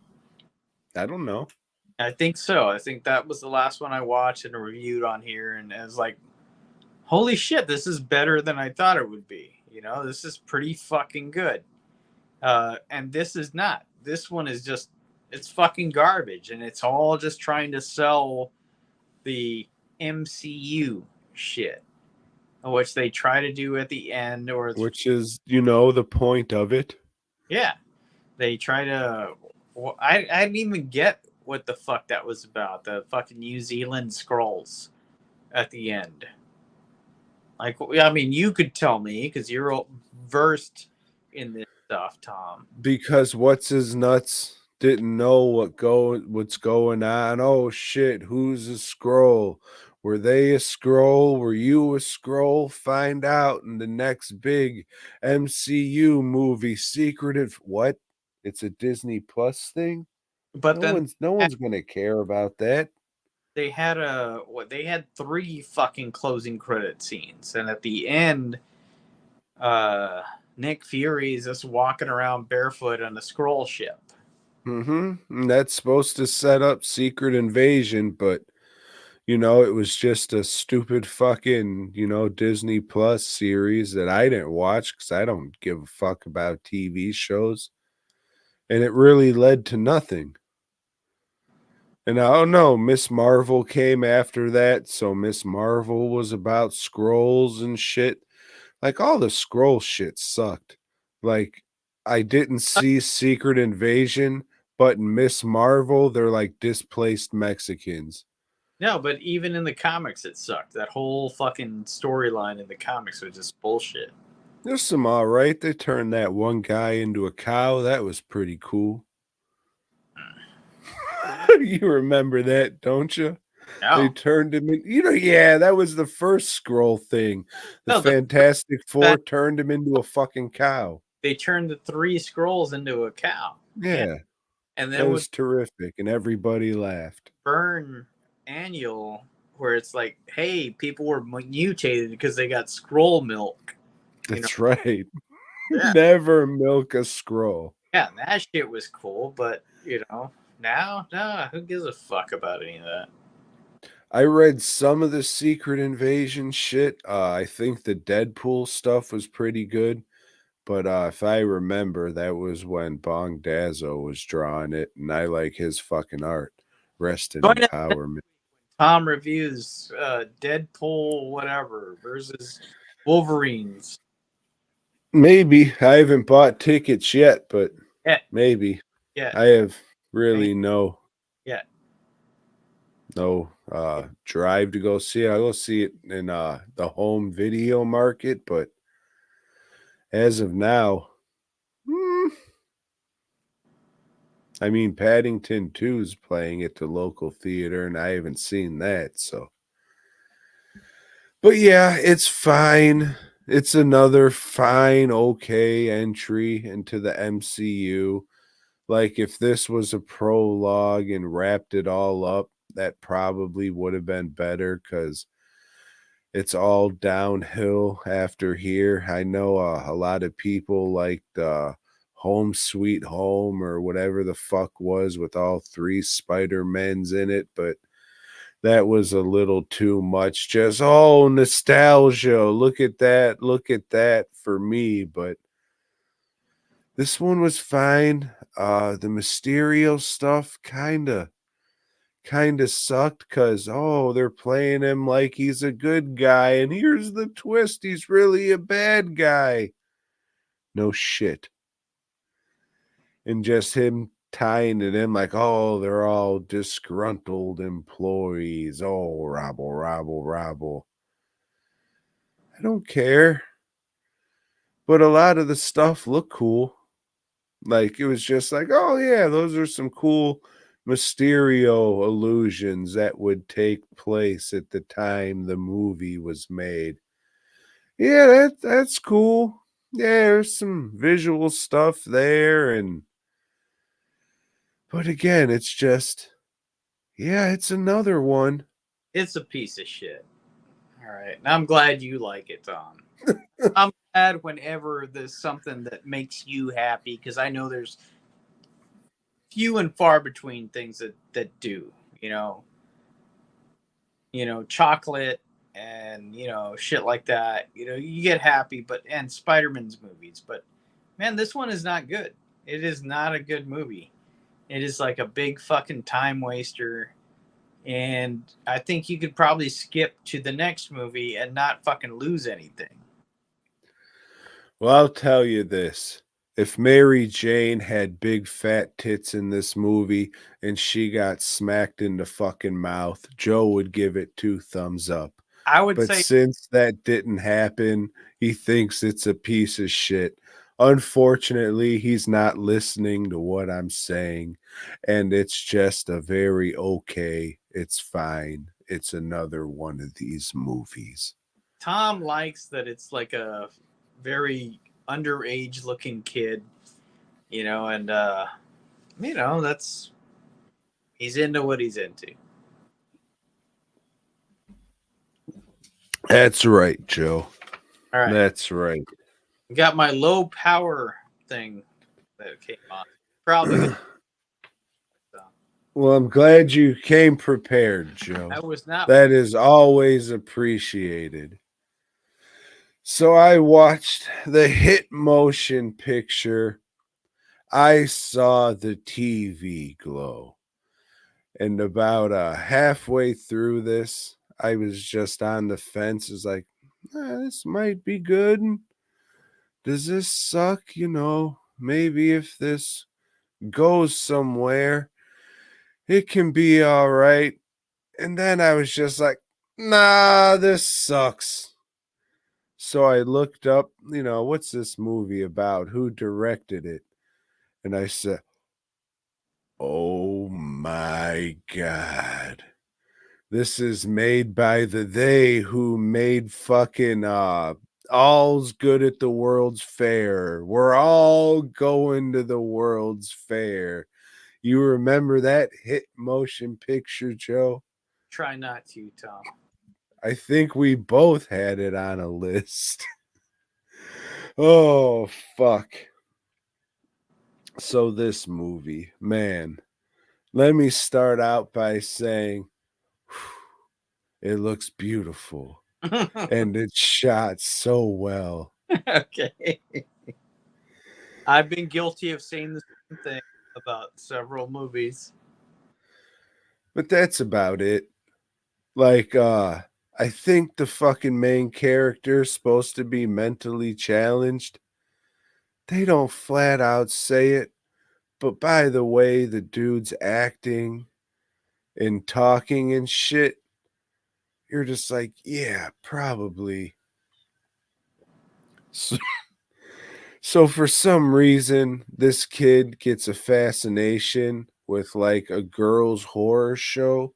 A: I don't know.
B: I think so. I think that was the last one I watched and reviewed on here, and it was like, holy shit, this is better than I thought it would be. This is pretty fucking good. And this is not. This one is just it's fucking garbage, and it's all just trying to sell the MCU shit, which they try to do at the end, or
A: Which is, the point of it.
B: yeah, they try to. Well, I didn't even get what the fuck that was about. The fucking New Zealand scrolls at the end. Like, I mean, you could tell me because you're versed in this stuff, Tom.
A: Because what's his nuts didn't know what's going on. Oh shit, who's a scroll? Were they a scroll? Were you a scroll? Find out in the next big MCU movie. Secretive what? It's a Disney Plus thing?
B: But
A: No
B: then
A: one's no one's gonna care about that.
B: they had 3 fucking closing credit scenes, and at the end, uh, Nick Fury is just walking around barefoot on a scroll ship.
A: And that's supposed to set up Secret Invasion, but it was just a stupid fucking, Disney Plus series that I didn't watch because I don't give a fuck about TV shows. And it really led to nothing. And I don't know, Miss Marvel came after that. So Miss Marvel was about scrolls and shit. Like all the scroll shit sucked. Like I didn't see Secret Invasion, but in Miss Marvel, they're like displaced Mexicans.
B: No, but even in the comics, it sucked. That whole fucking storyline in the comics was just bullshit.
A: There's some all right. They turned that one guy into a cow. That was pretty cool. You remember that, don't you? They
B: No,
A: turned him in. Yeah, that was the first scroll thing. The
B: no,
A: Fantastic
B: that
A: Four turned him into a fucking cow.
B: they turned the three scrolls into a cow. Yeah,
A: Yeah,
B: and
A: that
B: then with
A: was terrific, and everybody laughed.
B: Burn Annual, where it's like, hey, people were mutated because they got scroll milk. You know,
A: That's right.
B: yeah,
A: Never milk a scroll.
B: yeah, that shit was cool. But now, nah, who gives a fuck about any of that?
A: I read some of the Secret Invasion shit. I think the Deadpool stuff was pretty good. But if I remember, that was when Bong Dazzo was drawing it, and I like his fucking art. Rest in
B: Join us
A: empowerment.
B: Tom reviews Deadpool, whatever, versus Wolverines.
A: Maybe. I haven't bought tickets yet, but
B: Yeah,
A: maybe.
B: yeah,
A: I have
B: ain't
A: really
B: yeah.
A: no drive to go see it. I'll go see it in the home video market, but as of now, hmm, I mean Paddington 2 is playing at the local theater and I haven't seen that, so but yeah, it's fine. It's another fine, okay entry into the MCU. Like if this was a prologue and wrapped it all up, that probably would have been better because it's all downhill after here. I know a lot of people like the Home Sweet Home or whatever the fuck was with all three Spider-Mens in it, but that was a little too much. Just, oh, nostalgia. Look at that for me. But this one was fine. The Mysterio stuff kind of sucked because, oh, they're playing him like he's a good guy. And here's the twist, he's really a bad guy. No shit. And just him tying it in like, oh, they're all disgruntled employees. Oh, rabble, rabble, rabble. I don't care. But a lot of the stuff looked cool. Like it was just like, oh yeah, those are some cool Mysterio illusions that would take place at the time the movie was made. Yeah, that's cool. Yeah, there's some visual stuff there but again, it's just yeah, it's another one.
B: It's a piece of shit. All right, and I'm glad you like it, Tom. I'm glad whenever there's something that makes you happy because I know there's few and far between things that do. You know, chocolate and shit like that. You get happy, but and Spider-Man's movies, but man, this one is not good. It is not a good movie. It is like a big fucking time waster. And I think you could probably skip to the next movie and not fucking lose anything.
A: Well, I'll tell you this. If Mary Jane had big fat tits in this movie and she got smacked in the fucking mouth, Joe would give it 2 thumbs up.
B: I would
A: But
B: say
A: since that didn't happen, he thinks it's a piece of shit. Unfortunately, he's not listening to what I'm saying. And it's just a very okay, it's fine. It's another one of these movies.
B: Tom likes that it's like a very underage looking kid, and that's he's into what he's into.
A: That's right, Joe.
B: All right.
A: That's right.
B: Got my low power thing that came on. Probably gonna
A: Well, I'm glad you came prepared, Joe.
B: I was not
A: That is always appreciated. So I watched the hit motion picture. I saw the TV glow. And about halfway through this, I was just on the fence. It's like, this might be good. Does this suck? Maybe if this goes somewhere, it can be all right. And then I was just like, nah, this sucks. So I looked up, what's this movie about? Who directed it? And I said, oh my God. This is made by the they who made fucking all's good at the World's Fair. We're all going to the World's Fair. You remember that hit motion picture, Joe?
B: Try not to, Tom.
A: I think we both had it on a list. Oh, fuck. So, this movie, man, let me start out by saying it looks beautiful and it's shot so well.
B: Okay. I've been guilty of saying the same thing about several movies.
A: But that's about it. Like, I think the fucking main character is supposed to be mentally challenged. They don't flat out say it, but by the way the dude's acting and talking and shit, you're just like, yeah, probably. So, so for some reason, this kid gets a fascination with like a girl's horror show.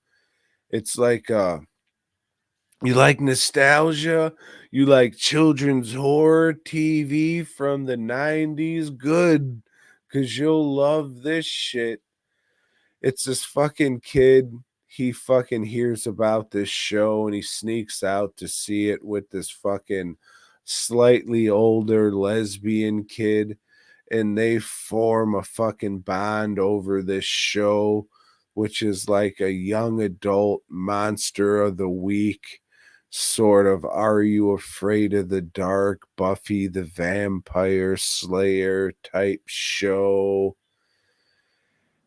A: It's like you like nostalgia, you like children's horror TV from the 90s, good, cuz you'll love this shit. It's this fucking kid. He fucking hears about this show and he sneaks out to see it with this fucking slightly older lesbian kid. And they form a fucking bond over this show, which is like a young adult monster of the week, sort of Are You Afraid of the Dark, Buffy the Vampire Slayer type show.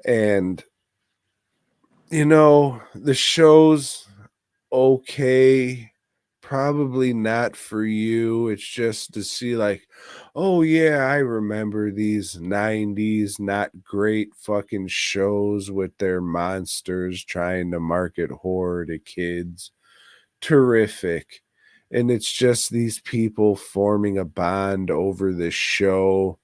A: And the show's okay. Probably not for you. It's just to see, like, oh, yeah, I remember these 90s not great fucking shows with their monsters trying to market horror to kids. Terrific. And it's just these people forming a bond over this show,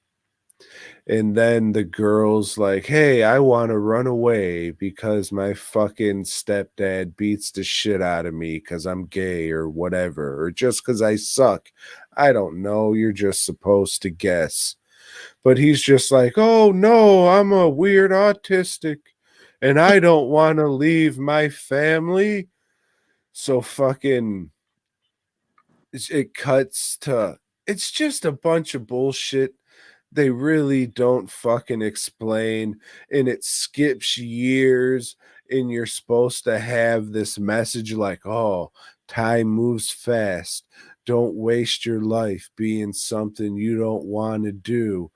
A: and then the girl's like, hey, I want to run away because my fucking stepdad beats the shit out of me because I'm gay or whatever, or just because I suck. I don't know. You're just supposed to guess. But he's just like, oh no, I'm a weird autistic and I don't want to leave my family. So fucking it cuts to, it's just a bunch of bullshit. They really don't fucking explain, and it skips years, and you're supposed to have this message like, oh, time moves fast. Don't waste your life being something you don't want to do.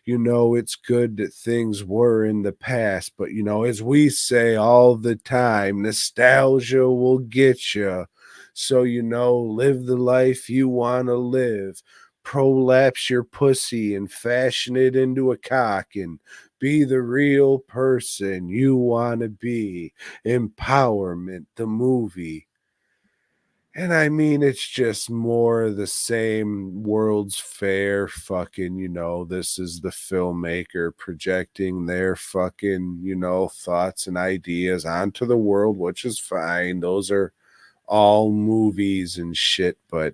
A: It's good that things were in the past, but as we say all the time, nostalgia will get you. So, live the life you want to live, prolapse your pussy and fashion it into a cock and be the real person you want to be. Empowerment, the movie. And I mean, it's just more of the same World's Fair fucking, this is the filmmaker projecting their fucking, thoughts and ideas onto the world, which is fine. Those are all movies and shit, but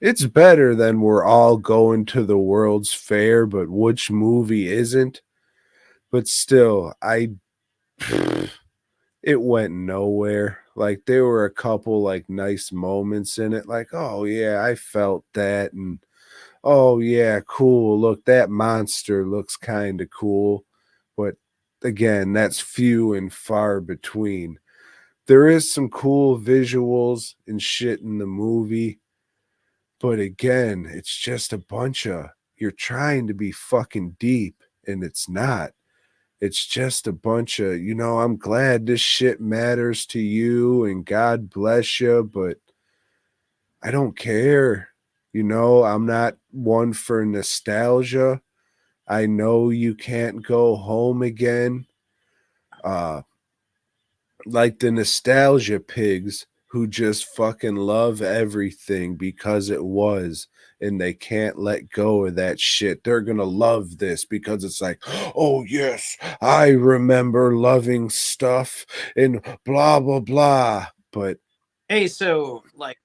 A: it's better than we're all going to the World's Fair, but which movie isn't? But still, it went nowhere. Like there were a couple like nice moments in it, like, oh yeah, I felt that, and oh yeah, cool. Look, that monster looks kind of cool. But again, that's few and far between. There is some cool visuals and shit in the movie. But again, it's just a bunch of, you're trying to be fucking deep and it's not. It's just a bunch of, I'm glad this shit matters to you and God bless you, but I don't care. I'm not one for nostalgia. I know you can't go home again. Like the nostalgia pigs, who just fucking love everything because it was, and they can't let go of that shit. They're gonna love this because it's like, oh yes, I remember loving stuff and blah blah blah. But
B: Hey, so like,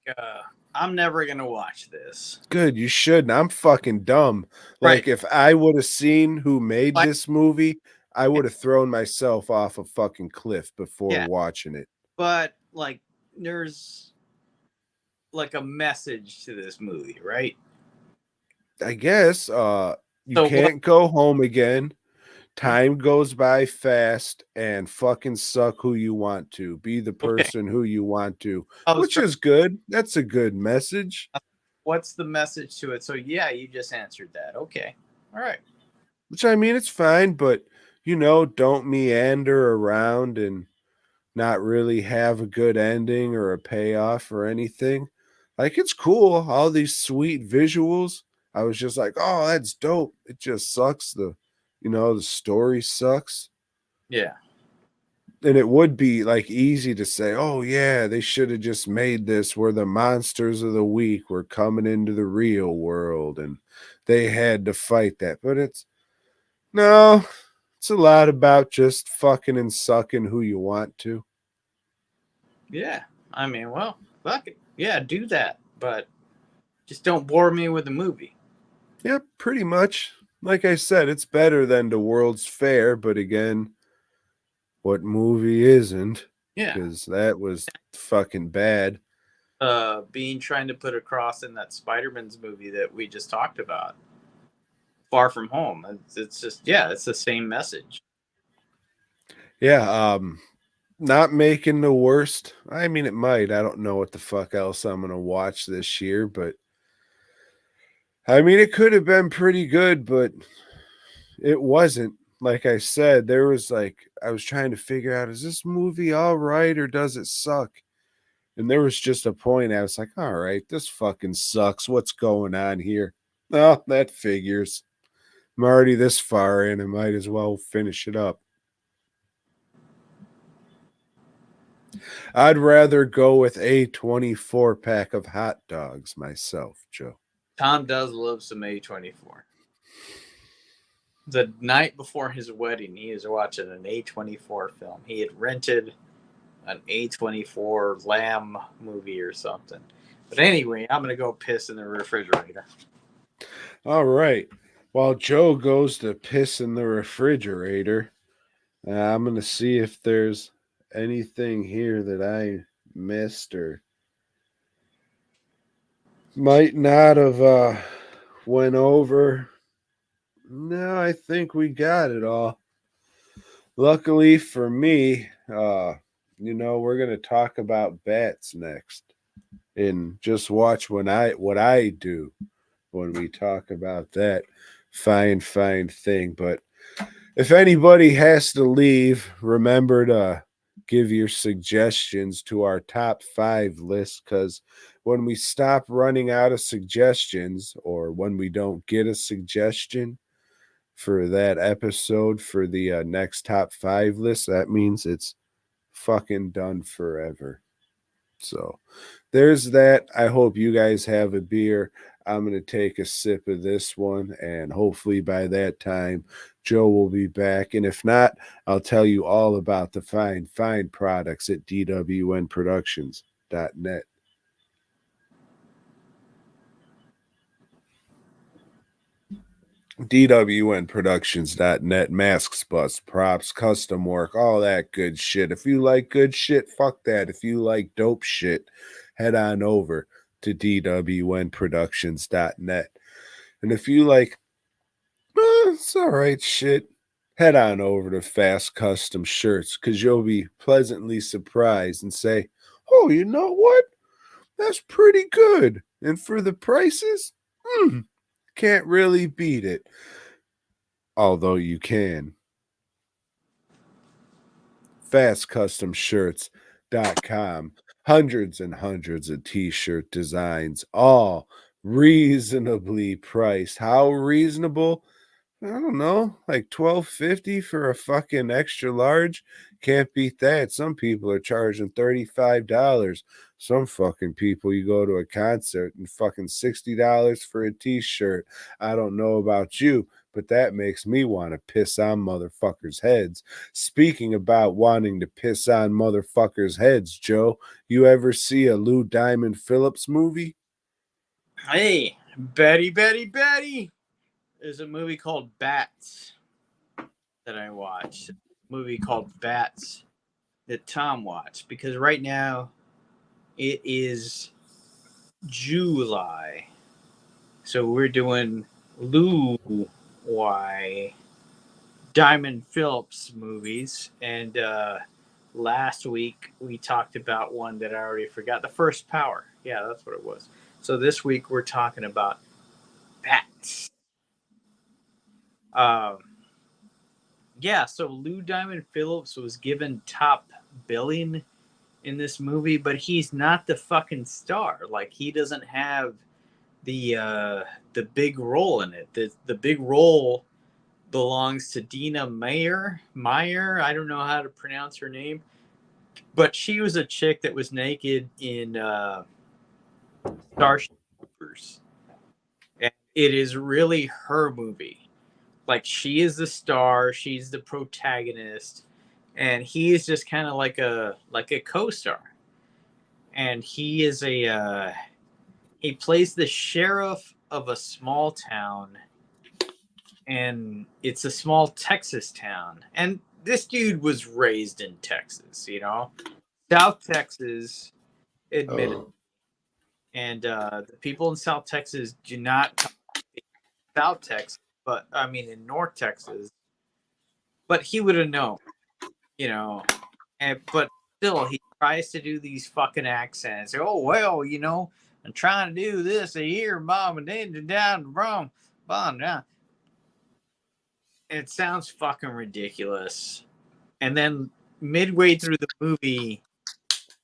B: I'm never gonna watch this.
A: good, you shouldn't. I'm fucking dumb.
B: Right.
A: Like if I would have seen who made
B: Like,
A: this movie, I would have thrown myself off a fucking cliff before
B: yeah,
A: watching it.
B: but like, there's like a message to this movie, right?
A: I guess you
B: So what?
A: can't go home again. Time goes by fast, and fucking suck who you want to. Be the
B: Okay,
A: person who you want to,
B: I was
A: which
B: trying.
A: is good. That's a good message.
B: What's the message to it? So yeah, you just answered that. Okay, all right.
A: Which I mean, it's fine, but don't meander around and not really have a good ending or a payoff or anything. Like it's cool, all these sweet visuals. I was just like, oh, that's dope. It just sucks. The story sucks.
B: Yeah,
A: And it would be like easy to say, oh yeah, they should have just made this where the monsters of the week were coming into the real world and they had to fight that. But it's no, it's a lot about just fucking and sucking who you want to.
B: yeah. I mean, well, fuck it. Yeah, do that, but just don't bore me with the movie.
A: Yeah, pretty much. Like I said, it's better than the World's Fair, but again, what movie isn't?
B: Yeah.
A: Because that was fucking bad.
B: Being trying to put across in that Spider-Man's movie that we just talked about, Far From Home. It's just, yeah, it's the same message.
A: Yeah, not making the worst. I mean, it might. I don't know what the fuck else I'm gonna watch this year, but I mean, it could have been pretty good, but it wasn't. Like I said, there was like I was trying to figure out, is this movie all right or does it suck? And there was just a point I was like, all right, this fucking sucks. What's going on here? Oh, that figures. I'm already this far in. I might as well finish it up. I'd rather go with a 24 pack of hot dogs myself, Joe.
B: Tom does love some A24. The night before his wedding, he was watching an A24 film. He had rented an A24 lamb movie or something. But anyway, I'm going to go piss in the refrigerator.
A: All right. While Joe goes to piss in the refrigerator, I'm going to see if there's anything here that I missed or might not have went over. No, I think we got it all. Luckily for me, we're going to talk about bats next. And just watch what I do when we talk about that fine thing. But if anybody has to leave, remember to give your suggestions to our top 5 list, because when we stop running out of suggestions or when we don't get a suggestion for that episode for the next top 5 list, that means it's fucking done forever. So there's that. I hope you guys have a beer. I'm going to take a sip of this one, and hopefully by that time, Joe will be back. And if not, I'll tell you all about the fine products at dwnproductions.net. dwnproductions.net, masks, bust, props, custom work, all that good shit. If you like good shit, fuck that. If you like dope shit, head on over to dwnproductions.net. And if you like, it's all right shit, head on over to Fast Custom Shirts, because you'll be pleasantly surprised and say, oh, you know what? That's pretty good. And for the prices, can't really beat it. Although you can. FastCustomShirts.com. Hundreds and hundreds of t-shirt designs, all reasonably priced. How reasonable? I don't know, like $12.50 for a fucking extra large. Can't beat that. Some people are charging $35. Some fucking people, you go to a concert and fucking $60 for a t-shirt. I don't know about you, but that makes me want to piss on motherfuckers' heads. Speaking about wanting to piss on motherfuckers' heads, Joe, you ever see a Lou Diamond Phillips movie?
B: Hey, Betty. There's a movie called Bats that I watched. A movie called Bats that Tom watched because right now it is July. So we're doing Lou Y Diamond Phillips movies. And last week we talked about one that I already forgot. The First Power. Yeah, that's what it was. So this week we're talking about Bats. Um, yeah, so Lou Diamond Phillips was given top billing in this movie, but he's not the fucking star. Like he doesn't have the big role in it. The big role belongs to Dina Meyer. I don't know how to pronounce her name, but she was a chick that was naked in Starship Troopers, and it is really her movie. Like she is the star, she's the protagonist, and he is just kind of like a co-star. And he is he plays the sheriff of a small town, and it's a small Texas town. And this dude was raised in Texas, you know, South Texas, admitted.
A: Oh.
B: And the people in South Texas do not come South Texas, but I mean in North Texas. But he would have known, you know. And but still, he tries to do these fucking accents. Oh well, you know, I'm trying to do this a year, mom, and then down wrong, bomb down. It sounds fucking ridiculous. And then midway through the movie,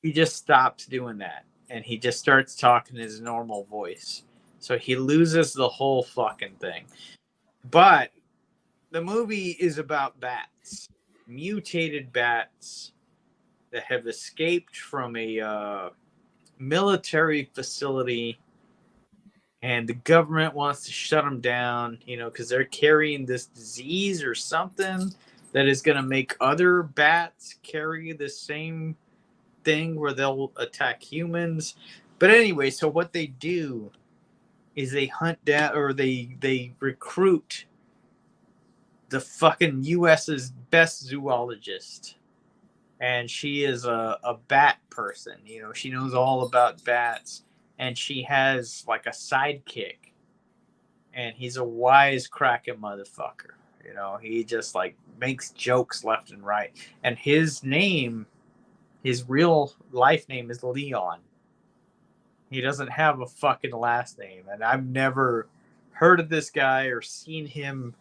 B: he just stops doing that, and he just starts talking his normal voice. So he loses the whole fucking thing. But the movie is about bats, mutated bats that have escaped from a military facility, and the government wants to shut them down, you know, because they're carrying this disease or something that is going to make other bats carry the same thing where they'll attack humans. But anyway, so what they do is they hunt down, or they recruit the fucking US's best zoologist, and she is a bat person. You know, she knows all about bats, and she has like a sidekick, and he's a wisecracking motherfucker. You know, he just like makes jokes left and right, and his name, his real life name is Leon. He doesn't have a fucking last name, and I've never heard of this guy or seen him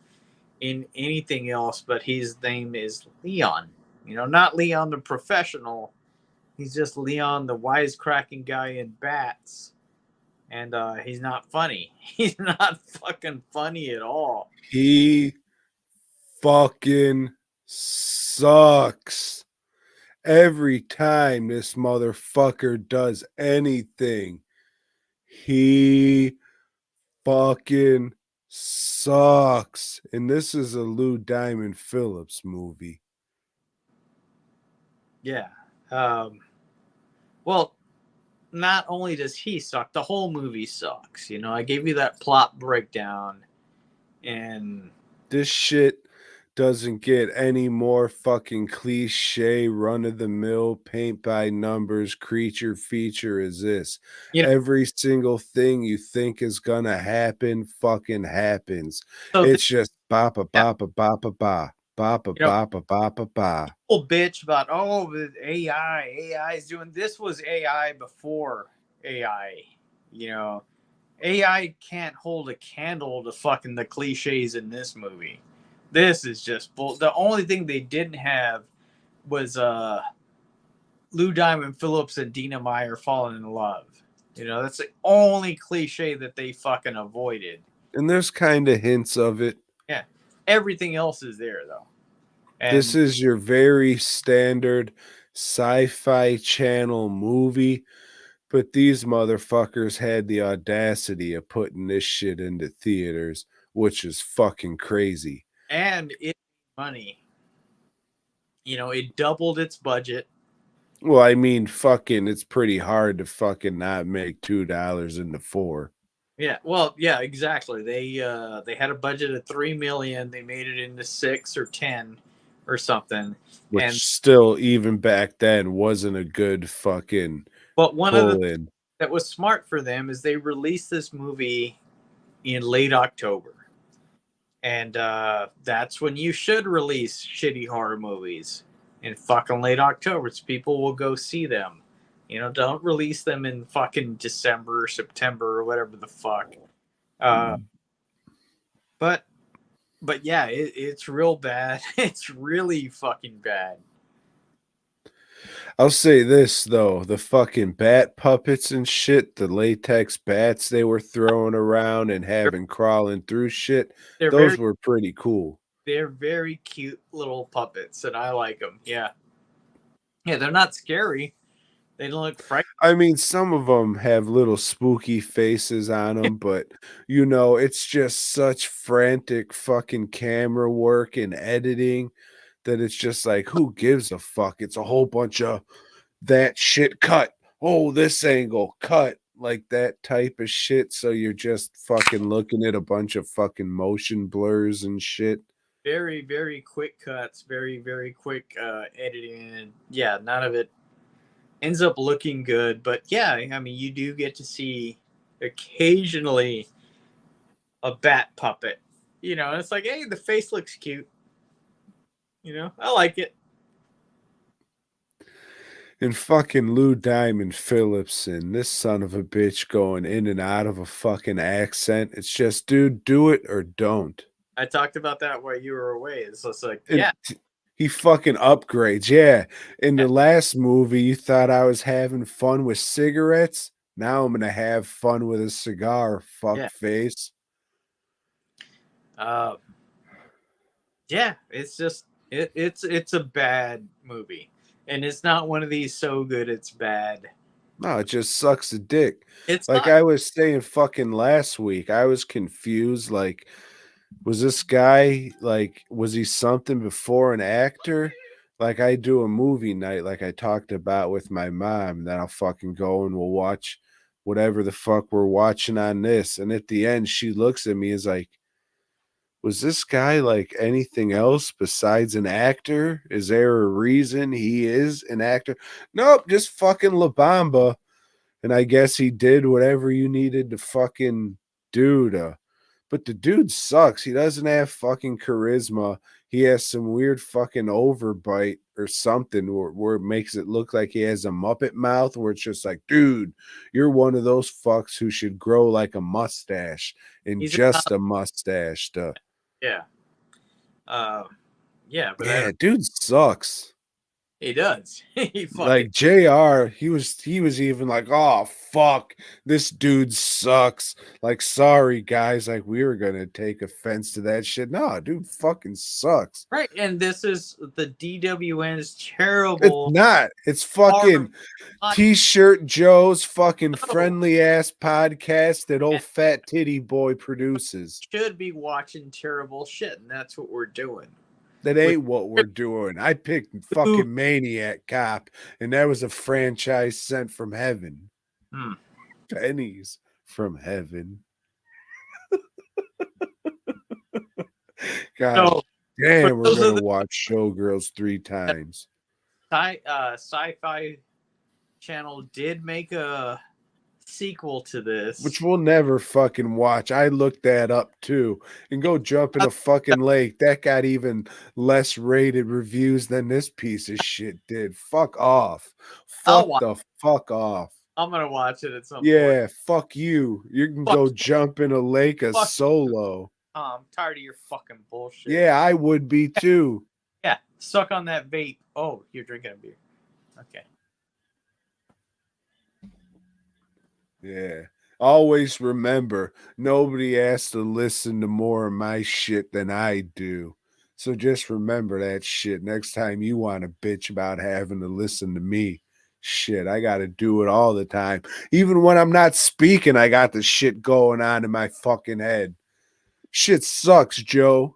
B: in anything else, but his name is Leon. You know, not Leon the professional. He's just Leon the wisecracking guy in bats. And he's not funny. He's not fucking funny at all.
A: He fucking sucks. Every time this motherfucker does anything, he fucking sucks. And this is a Lou Diamond Phillips movie.
B: Yeah. Well, not only does he suck, the whole movie sucks. You know, I gave you that plot breakdown, and
A: This shit doesn't get any more fucking cliche, run of the mill, paint by numbers, creature feature as this.
B: you know,
A: Every single thing you think is gonna happen fucking happens.
B: so
A: It's just ba ba
B: yeah,
A: ba ba ba ba ba ba ba
B: you know,
A: ba ba ba ba ba.
B: people bitch about the AI is doing this. Was AI before AI? You know, AI can't hold a candle to fucking the cliches in this movie. This is just bull. The only thing they didn't have was Lou Diamond Phillips and Dina Meyer falling in love. You know, that's the only cliche that they fucking avoided.
A: And there's kind of hints of it.
B: Yeah. Everything else is there though.
A: This
B: And
A: is your very standard sci-fi channel movie, but these motherfuckers had the audacity of putting this shit into theaters, which is fucking crazy.
B: and it money. You know, it doubled its budget.
A: Well, I mean, fucking, it's pretty hard to fucking not make $2 into four.
B: Yeah, well, yeah, exactly. They had a budget of 3 million. They made it into 6 or 10 or something. And
A: Which still, even back then, wasn't a good fucking
B: but one of the
A: pull in.
B: that was smart for them is they released this movie in late October. And that's when you should release shitty horror movies in fucking late October. So people will go see them. You know, don't release them in fucking December or September or whatever the fuck. But yeah, it's real bad. It's really fucking bad.
A: I'll say this though, the fucking bat puppets and shit, the latex bats they were throwing around and having crawling through shit,
B: They're
A: those
B: very
A: were pretty cool.
B: they're very cute little puppets, and I like them. Yeah, yeah, they're not scary. They don't look frightening.
A: I mean, some of them have little spooky faces on them, but you know, it's just such frantic fucking camera work and editing that it's just like, who gives a fuck? It's a whole bunch of that shit cut. Oh, this angle cut, like that type of shit. So you're just fucking looking at a bunch of fucking motion blurs and shit.
B: Very very quick cuts, very very quick editing, and yeah, none of it ends up looking good. But yeah, I mean, you do get to see occasionally a bat puppet. You know, and it's like, hey, the face looks cute. You know, I like it.
A: And fucking Lou Diamond Phillipson, this son of a bitch going in and out of a fucking accent. It's just, dude, do it or don't.
B: I talked about that while you were away. It's just like,
A: And
B: yeah,
A: he fucking upgrades. Yeah. In
B: yeah,
A: the last movie, you thought I was having fun with cigarettes. Now I'm gonna have fun with a cigar, fuck
B: yeah.
A: face.
B: Uh, yeah, it's just it's a bad movie, and it's not one of these so good it's bad.
A: No, it just sucks a dick.
B: It's
A: Like
B: not.
A: I was saying fucking last week, I was confused. Like, was this guy like, was he something before an actor? Like I do a movie night, like I talked about with my mom, then I'll fucking go and we'll watch whatever the fuck we're watching on this. And at the end, she looks at me as like, was this guy like anything else besides an actor? Is there a reason he is an actor? Nope, just fucking La Bamba. And I guess he did whatever you needed to fucking do to. But the dude sucks. He doesn't have fucking charisma. He has some weird fucking overbite or something where it makes it look like he has a Muppet mouth, where it's just like, dude, you're one of those fucks who should grow like a mustache and
B: He's
A: just a mustache to.
B: yeah, uh, yeah, but I
A: Yeah,
B: don't.
A: dude sucks.
B: He does. He fucking
A: Like JR, he was even like, oh fuck, this dude sucks. Like, sorry guys, like we were gonna take offense to that shit. No, dude fucking sucks.
B: right. And this is the DWN's
A: It's
B: terrible
A: not. It's
B: horror.
A: fucking
B: Not
A: T-shirt Joe's fucking
B: no,
A: friendly ass podcast that old
B: and
A: fat titty boy produces.
B: should be watching terrible shit, and that's what we're doing.
A: That
B: With
A: ain't what we're doing. I picked
B: who?
A: fucking Maniac Cop, and that was a franchise sent from heaven.
B: Hmm.
A: Pennies from heaven. God
B: So for
A: damn, we're
B: those of
A: gonna
B: the
A: watch Showgirls 3 times.
B: sci-fi channel did make a sequel to this.
A: Which we'll never fucking watch. I looked that up too. And go jump in a fucking lake. That got even less rated reviews than this piece of shit did. Fuck off.
B: I'll
A: Fuck
B: watch.
A: the fuck off.
B: I'm gonna watch it at some point.
A: Yeah, fuck you. You can
B: Fuck,
A: go jump in a lake a
B: fuck.
A: solo.
B: I'm tired of your fucking bullshit.
A: Yeah, I would be too.
B: Yeah, suck on that vape. Oh, you're drinking a beer. Okay.
A: Yeah. Always remember, nobody has to listen to more of my shit than I do. So just remember that shit next time you want to bitch about having to listen to me. Shit, I got to do it all the time. Even when I'm not speaking, I got the shit going on in my fucking head. Shit sucks, Joe.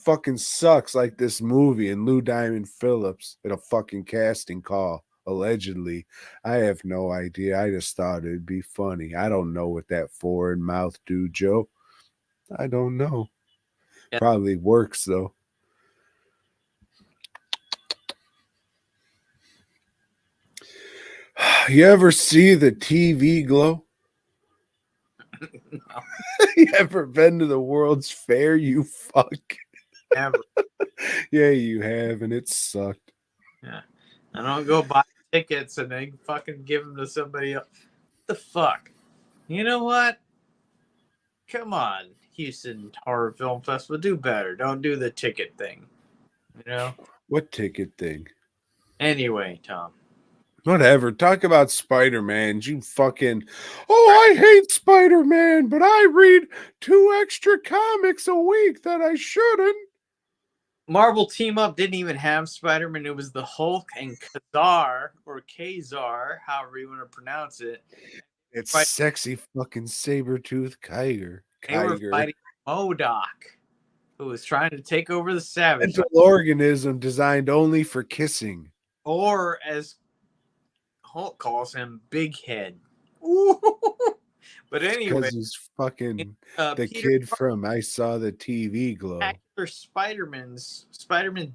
A: Fucking sucks, like this movie and Lou Diamond Phillips at a fucking casting call, allegedly. I have no idea. I just thought it'd be funny. I don't know what that foreign mouth do, Joe. I don't know.
B: Yeah.
A: Probably works though. You ever see the TV glow?
B: No,
A: You ever been to the World's Fair? You fuck.
B: never.
A: Yeah, you have, and it sucked.
B: Yeah. I don't go buy tickets and then fucking give them to somebody else. What the fuck? You know what? Come on, Houston Horror Film Festival, do better. Don't do the ticket thing. You know?
A: What ticket thing?
B: Anyway, Tom.
A: Whatever. Talk about Spider Man. You fucking. Oh, I hate Spider Man, but I read 2 extra comics a week that I shouldn't.
B: Marvel Team Up didn't even have Spider-Man. It was the Hulk and Kazar, or Kazar, however you want to pronounce it.
A: It's
B: But
A: sexy fucking saber-tooth Kiger.
B: they were fighting MODOK, who was trying to take over the Savage
A: Mental
B: Land.
A: organism designed only for kissing.
B: Or, as Hulk calls him, Big Head. Ooh. But anyway,
A: Because he's fucking the
B: Peter
A: kid from I Saw the TV Glow.
B: Parker Spider-Man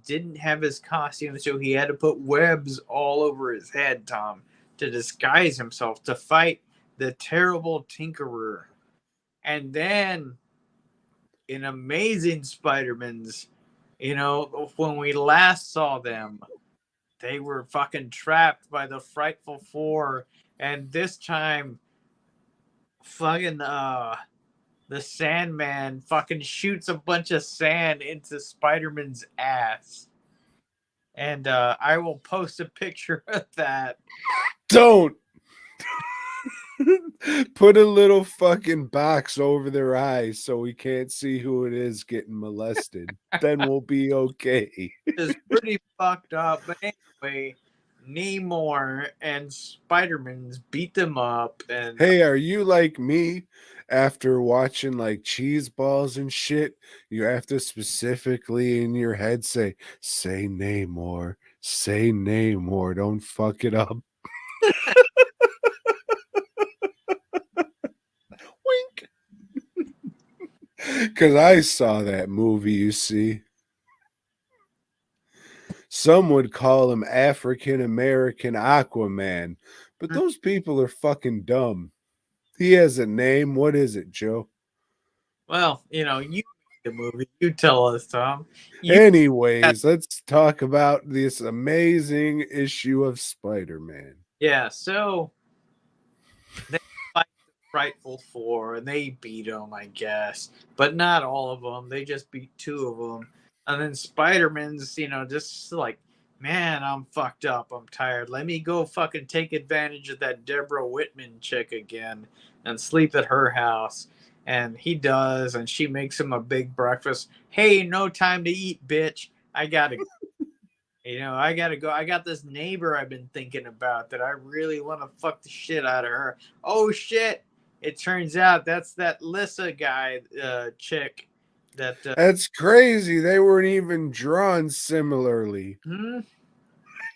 B: didn't have his costume, so he had to put webs all over his head, Tom, to disguise himself to fight the terrible Tinkerer. And then in Amazing Spider-Man's, when we last saw them, they were fucking trapped by the Frightful Four, and this time fucking the Sandman fucking shoots a bunch of sand into Spider-Man's ass. And I will post a picture of that.
A: Don't put a little fucking box over their eyes so we can't see who it is getting molested. Then we'll be okay.
B: It's pretty fucked up. But anyway, Namor and Spider-Man's beat them up. And
A: Hey, are you like me? After watching like cheese balls and shit, you have to specifically in your head say Namor, say Namor, don't fuck it up. Wink. Because I saw that movie, you see. Some would call him African American Aquaman, but those people are fucking dumb. He has a name. What is it, Joe?
B: well, you made the movie. You tell us, Tom.
A: Anyways, let's talk about this amazing issue of Spider-Man.
B: Yeah, so they fight the Frightful Four and they beat them, I guess, but not all of them. They just beat 2 of them, and then Spider-Man's, just like, man, I'm fucked up. I'm tired. Let me go fucking take advantage of that Deborah Whitman chick again and sleep at her house. And he does, and she makes him a big breakfast. Hey, no time to eat, bitch. I gotta I gotta go. I got this neighbor I've been thinking about that I really want to fuck the shit out of her. Oh shit! It turns out that's that Lissa guy, chick.
A: That's crazy. They weren't even drawn similarly.
B: Hmm?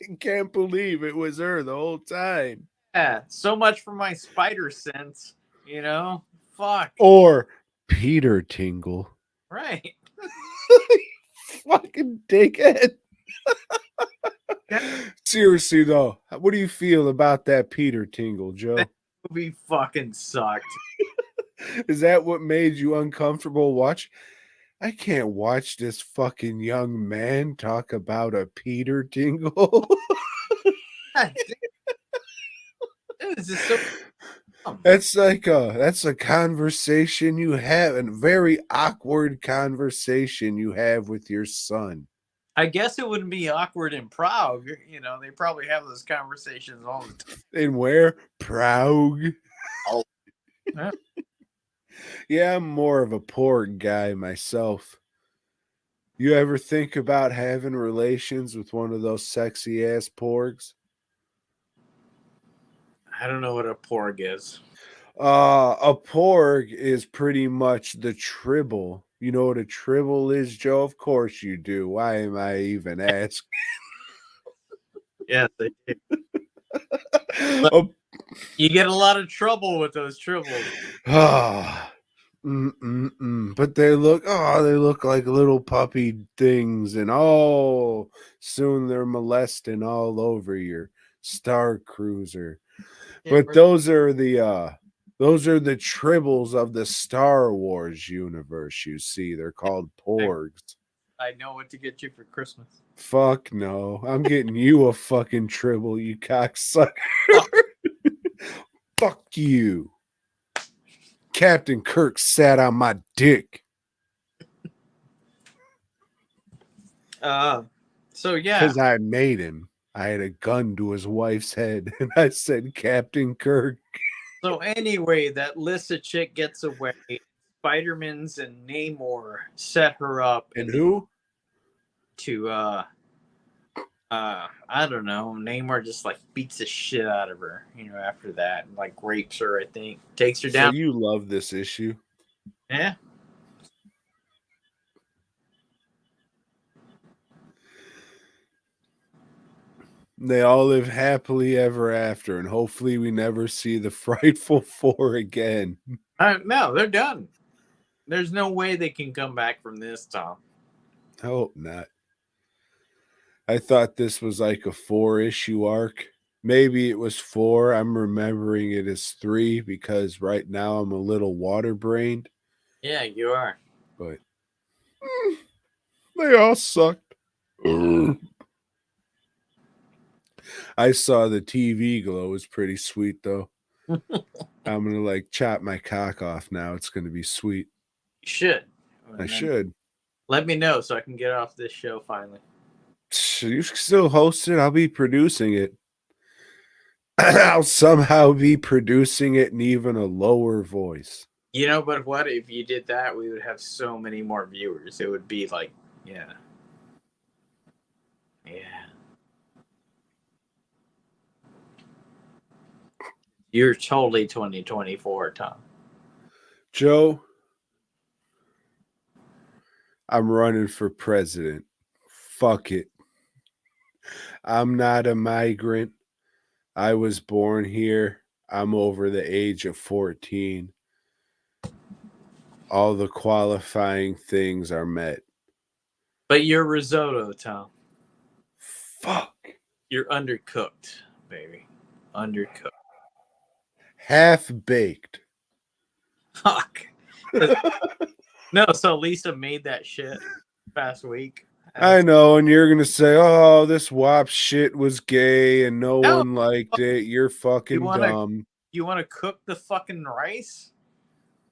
A: I can't believe it was her the whole time.
B: Yeah. So much for my spider sense. Fuck.
A: Or Peter Tingle.
B: Right.
A: Fucking dickhead. Seriously though, what do you feel about that Peter Tingle, Joe?
B: That movie fucking sucked.
A: Is that what made you uncomfortable watch? I can't watch this fucking young man talk about a Peter Tingle.
B: This is so dumb.
A: That's a conversation you have, a very awkward conversation you have with your son.
B: I guess it wouldn't be awkward in Prague. They probably have those conversations all the time.
A: And where? Prague.
B: Oh. Yeah.
A: Yeah, I'm more of a porg guy myself. You ever think about having relations with one of those sexy ass porgs?
B: I don't know what a porg is.
A: A porg is pretty much the tribble. You know what a tribble is, Joe? Of course you do. Why am I even asking?
B: Yes, they do.
A: A
B: You get a lot of trouble with those tribbles.
A: Ah, but they look like little puppy things, and soon they're molesting all over your Star Cruiser.
B: Yeah,
A: But those are the tribbles of the Star Wars universe. You see, they're called porgs.
B: I know what to get you for Christmas.
A: Fuck no, I'm getting you a fucking tribble, you cocksucker.
B: Fuck.
A: Fuck you. Captain Kirk sat on my dick.
B: So yeah.
A: Because I made him. I had a gun to his wife's head, and I said, Captain Kirk.
B: So anyway, that Lissa chick gets away. Spider-Man's and Namor set her up
A: And who?
B: to I don't know. Namor just like beats the shit out of her, after that, and like rapes her, I think. Takes her
A: So
B: down.
A: you love this issue.
B: Yeah.
A: They all live happily ever after, and hopefully we never see the Frightful Four again.
B: No, they're done. There's no way they can come back from this, Tom.
A: I hope not. I thought this was like a 4-issue arc. Maybe it was 4. I'm remembering it as 3 because right now I'm a little water-brained.
B: Yeah, you are.
A: But they all sucked. I saw the TV glow. It was pretty sweet, though. I'm going to like chop my cock off now. It's going to be sweet.
B: You should.
A: I should.
B: Let me know so I can get off this show finally.
A: You still host it. I'll be producing it. I'll somehow be producing it in even a lower voice.
B: But what if you did that? We would have so many more viewers. It would be like, yeah. You're totally 2024, Tom.
A: Joe, I'm running for president. Fuck it. I'm not a migrant. I was born here. I'm over the age of 14. All the qualifying things are met.
B: But you're risotto, Tom.
A: Fuck.
B: You're undercooked, baby. Undercooked.
A: Half baked.
B: Fuck. No, so Lisa made that shit past week.
A: I know, and you're gonna say, "Oh, this WAP shit was gay and no one liked it." You're fucking dumb.
B: You want to cook the fucking rice?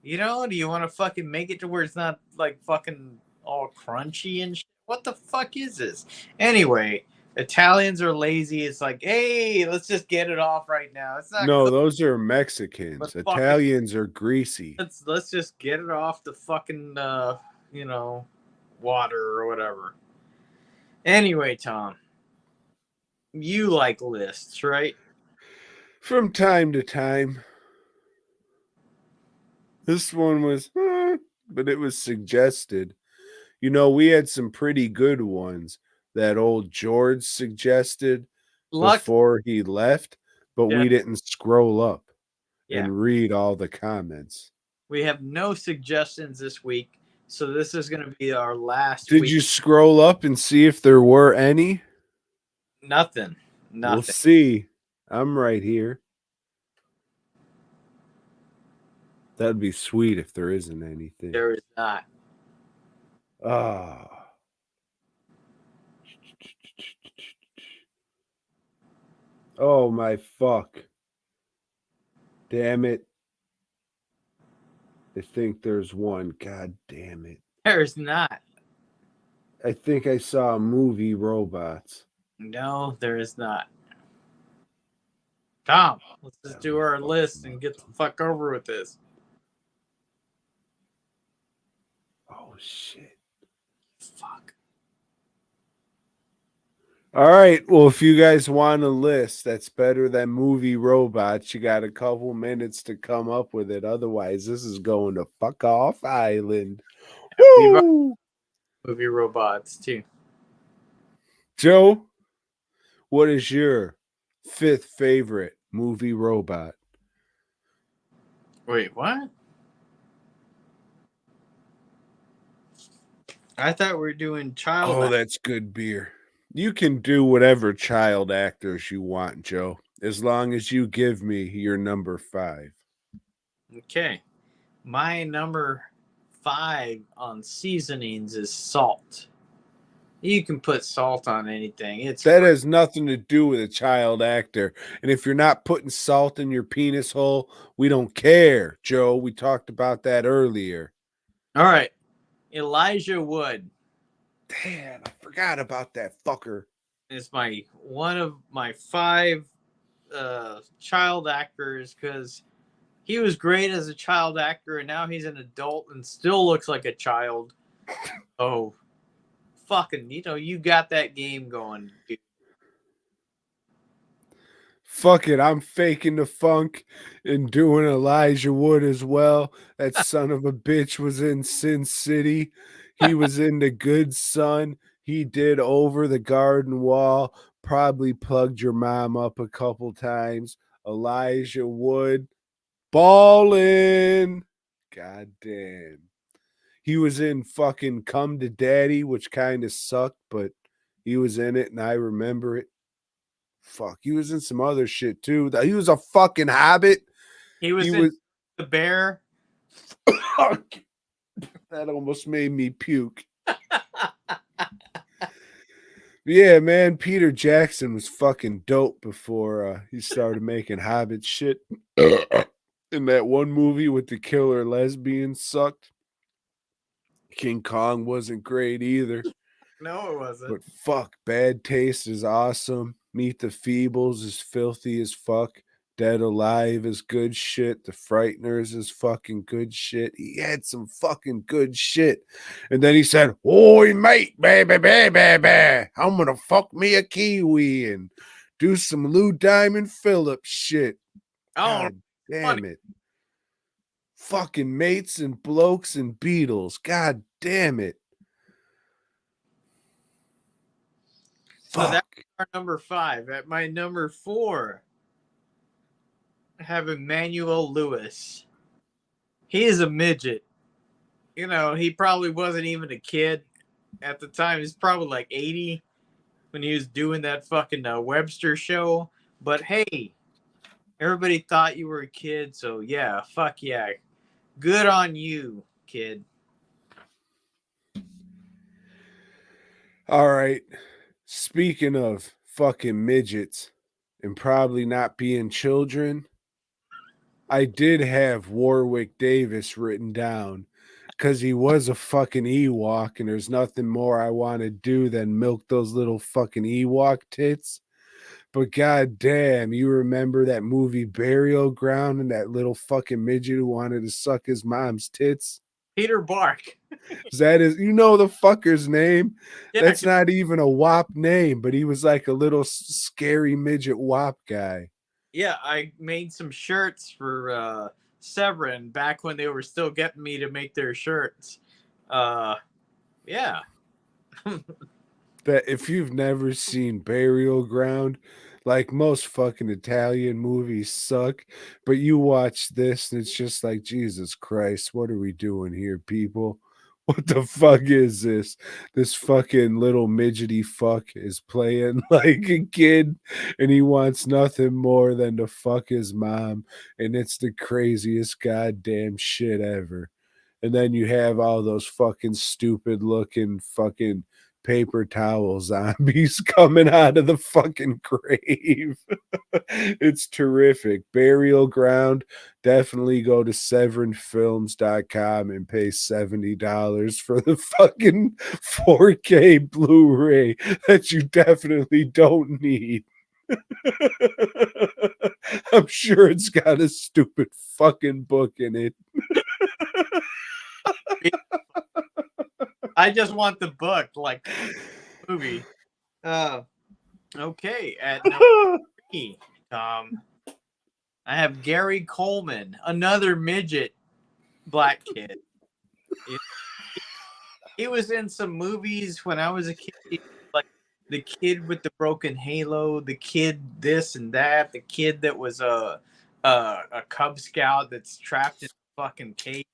B: Do you want to fucking make it to where it's not like fucking all crunchy and shit? What the fuck is this? Anyway, Italians are lazy. It's like, hey, let's just get it off right now. It's not.
A: No, those are Mexicans. Italians are greasy.
B: Let's just get it off the fucking water or whatever. Anyway, Tom, you like lists, right?
A: From time to time. This one was, but it was suggested. We had some pretty good ones that old George suggested before he left, but we didn't scroll up and read all the comments.
B: We have no suggestions this week, so this is going to be our last
A: Did you scroll up and see if there were any?
B: Nothing.
A: We'll see. I'm right here. That'd be sweet if there isn't anything.
B: There is not.
A: Oh my fuck. Damn it. I think there's one. God damn it.
B: There's not.
A: I think I saw a movie, Robots.
B: No, there is not. Tom, let's just do our list and get the fuck over with this.
A: Oh shit.
B: Fuck.
A: All right. Well, if you guys want a list that's better than movie robots, you got a couple minutes to come up with it. Otherwise, this is going to fuck off island.
B: We've got
A: Woo!
B: movie robots too.
A: Joe, what is your fifth favorite movie robot?
B: Wait, what? I thought we were doing child.
A: Oh, that's good beer. You can do whatever child actors you want, Joe, as long as you give me your number 5.
B: Okay. My number 5 on seasonings is salt. You can put salt on anything. It's
A: That
B: free.
A: has nothing to do with a child actor. And if you're not putting salt in your penis hole, we don't care, Joe. We talked about that earlier.
B: All right. Elijah Wood
A: Damn, I forgot about that fucker.
B: is one of my 5 child actors because he was great as a child actor and now he's an adult and still looks like a child. Oh, fucking, you got that game going, dude.
A: Fuck it, I'm faking the funk and doing Elijah Wood as well. That son of a bitch was in Sin City. He was in The Good Son. He did Over the Garden Wall. Probably plugged your mom up a couple times. Elijah Wood, ballin'. God damn. He was in fucking Come to Daddy, which kind of sucked, but he was in it and I remember it. Fuck, he was in some other shit too. He was a fucking hobbit.
B: He was
A: He
B: in
A: was
B: The Bear.
A: that almost made me puke. Yeah, man, Peter Jackson was fucking dope before he started making hobbit shit. In that one movie with the killer lesbian sucked. King Kong wasn't great either.
B: No, it wasn't.
A: But fuck, Bad Taste is awesome. Meet the Feebles is filthy as fuck. Dead Alive is good shit. The Frighteners is fucking good shit. He had some fucking good shit. And then he said, "Oi, mate, baby, baby, I'm gonna fuck me a Kiwi and do some Lou Diamond Phillips shit."
B: Oh,
A: God damn
B: funny.
A: it. Fucking mates and blokes and Beatles. God damn it.
B: So that's
A: Fuck.
B: our number 5. At my number 4, I have Emmanuel Lewis. He is a midget. He probably wasn't even a kid at the time. He's probably like 80 when he was doing that fucking Webster show. But hey, everybody thought you were a kid, so yeah, fuck yeah. Good on you, kid.
A: All right. Speaking of fucking midgets and probably not being children, I did have Warwick Davis written down because he was a fucking Ewok, and there's nothing more I want to do than milk those little fucking Ewok tits. But god damn, you remember that movie Burial Ground and that little fucking midget who wanted to suck his mom's tits?
B: Peter Bark.
A: That is, the fucker's name.
B: Yeah,
A: That's not even a WAP name, but he was like a little scary midget WAP guy.
B: yeah, I made some shirts for Severin back when they were still getting me to make their shirts. Yeah.
A: That if you've never seen Burial Ground, like most fucking Italian movies suck, but you watch this and it's just like, Jesus Christ, what are we doing here, people? What the fuck is this? This fucking little midgety fuck is playing like a kid and he wants nothing more than to fuck his mom. And it's the craziest goddamn shit ever. And then you have all those fucking stupid looking fucking paper towel zombies coming out of the fucking grave. It's terrific. Burial Ground. Definitely go to severinfilms.com and pay $70 for the fucking 4K Blu-ray that you definitely don't need. I'm sure it's got a stupid fucking book in it.
B: I just want the book, like movie. Okay, at number 3, Tom, I have Gary Coleman, another midget black kid. He, he was in some movies when I was a kid, like the kid with the broken halo, the kid this and that, the kid that was a Cub Scout that's trapped in a fucking cage.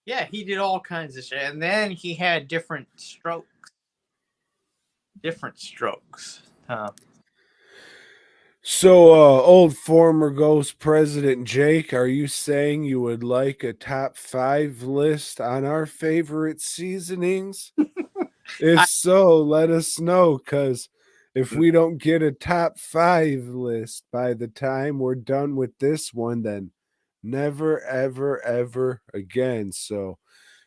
B: Yeah, he did all kinds of shit, and then he had different strokes. Different strokes.
A: So, old former Ghost President Jake, are you saying you would like a top 5 list on our favorite seasonings? If
B: I,
A: so, let us know, because if we don't get a top 5 list by the time we're done with this one, then never, ever, ever again. So,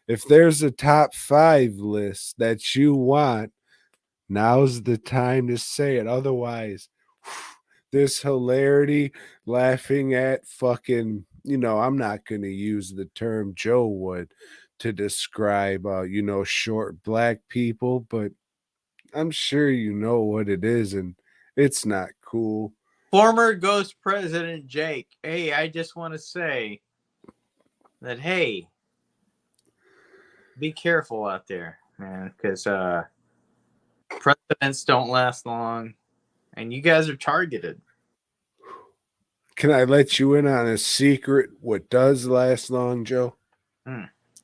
A: if there's a top 5 list that you want, now's the time to say it. Otherwise, this hilarity, laughing at fucking, I'm not going to use the term Joe would to describe, short black people, but I'm sure you know what it is, and it's not cool.
B: Former Ghost President Jake. Hey, I just want to say that, hey, be careful out there, man, because presidents don't last long, and you guys are targeted.
A: Can I let you in on a secret? What does last long, Joe?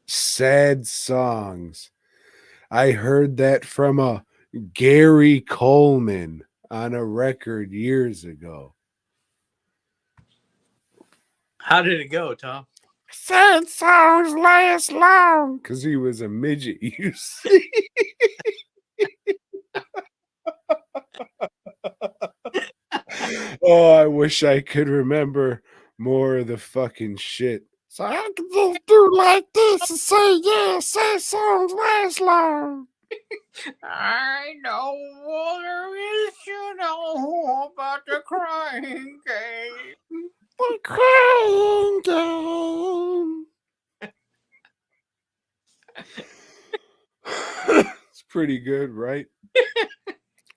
A: Sad songs. I heard that from a Gary Coleman on a record years ago.
B: How did it go, Tom?
A: Sad songs last long. Because he was a midget, you see. Oh, I wish I could remember more of the fucking shit. So I can just do like this and say, yeah, sad songs last long.
B: I know what there is to know about the crying game.
A: The crying game. It's pretty good, right?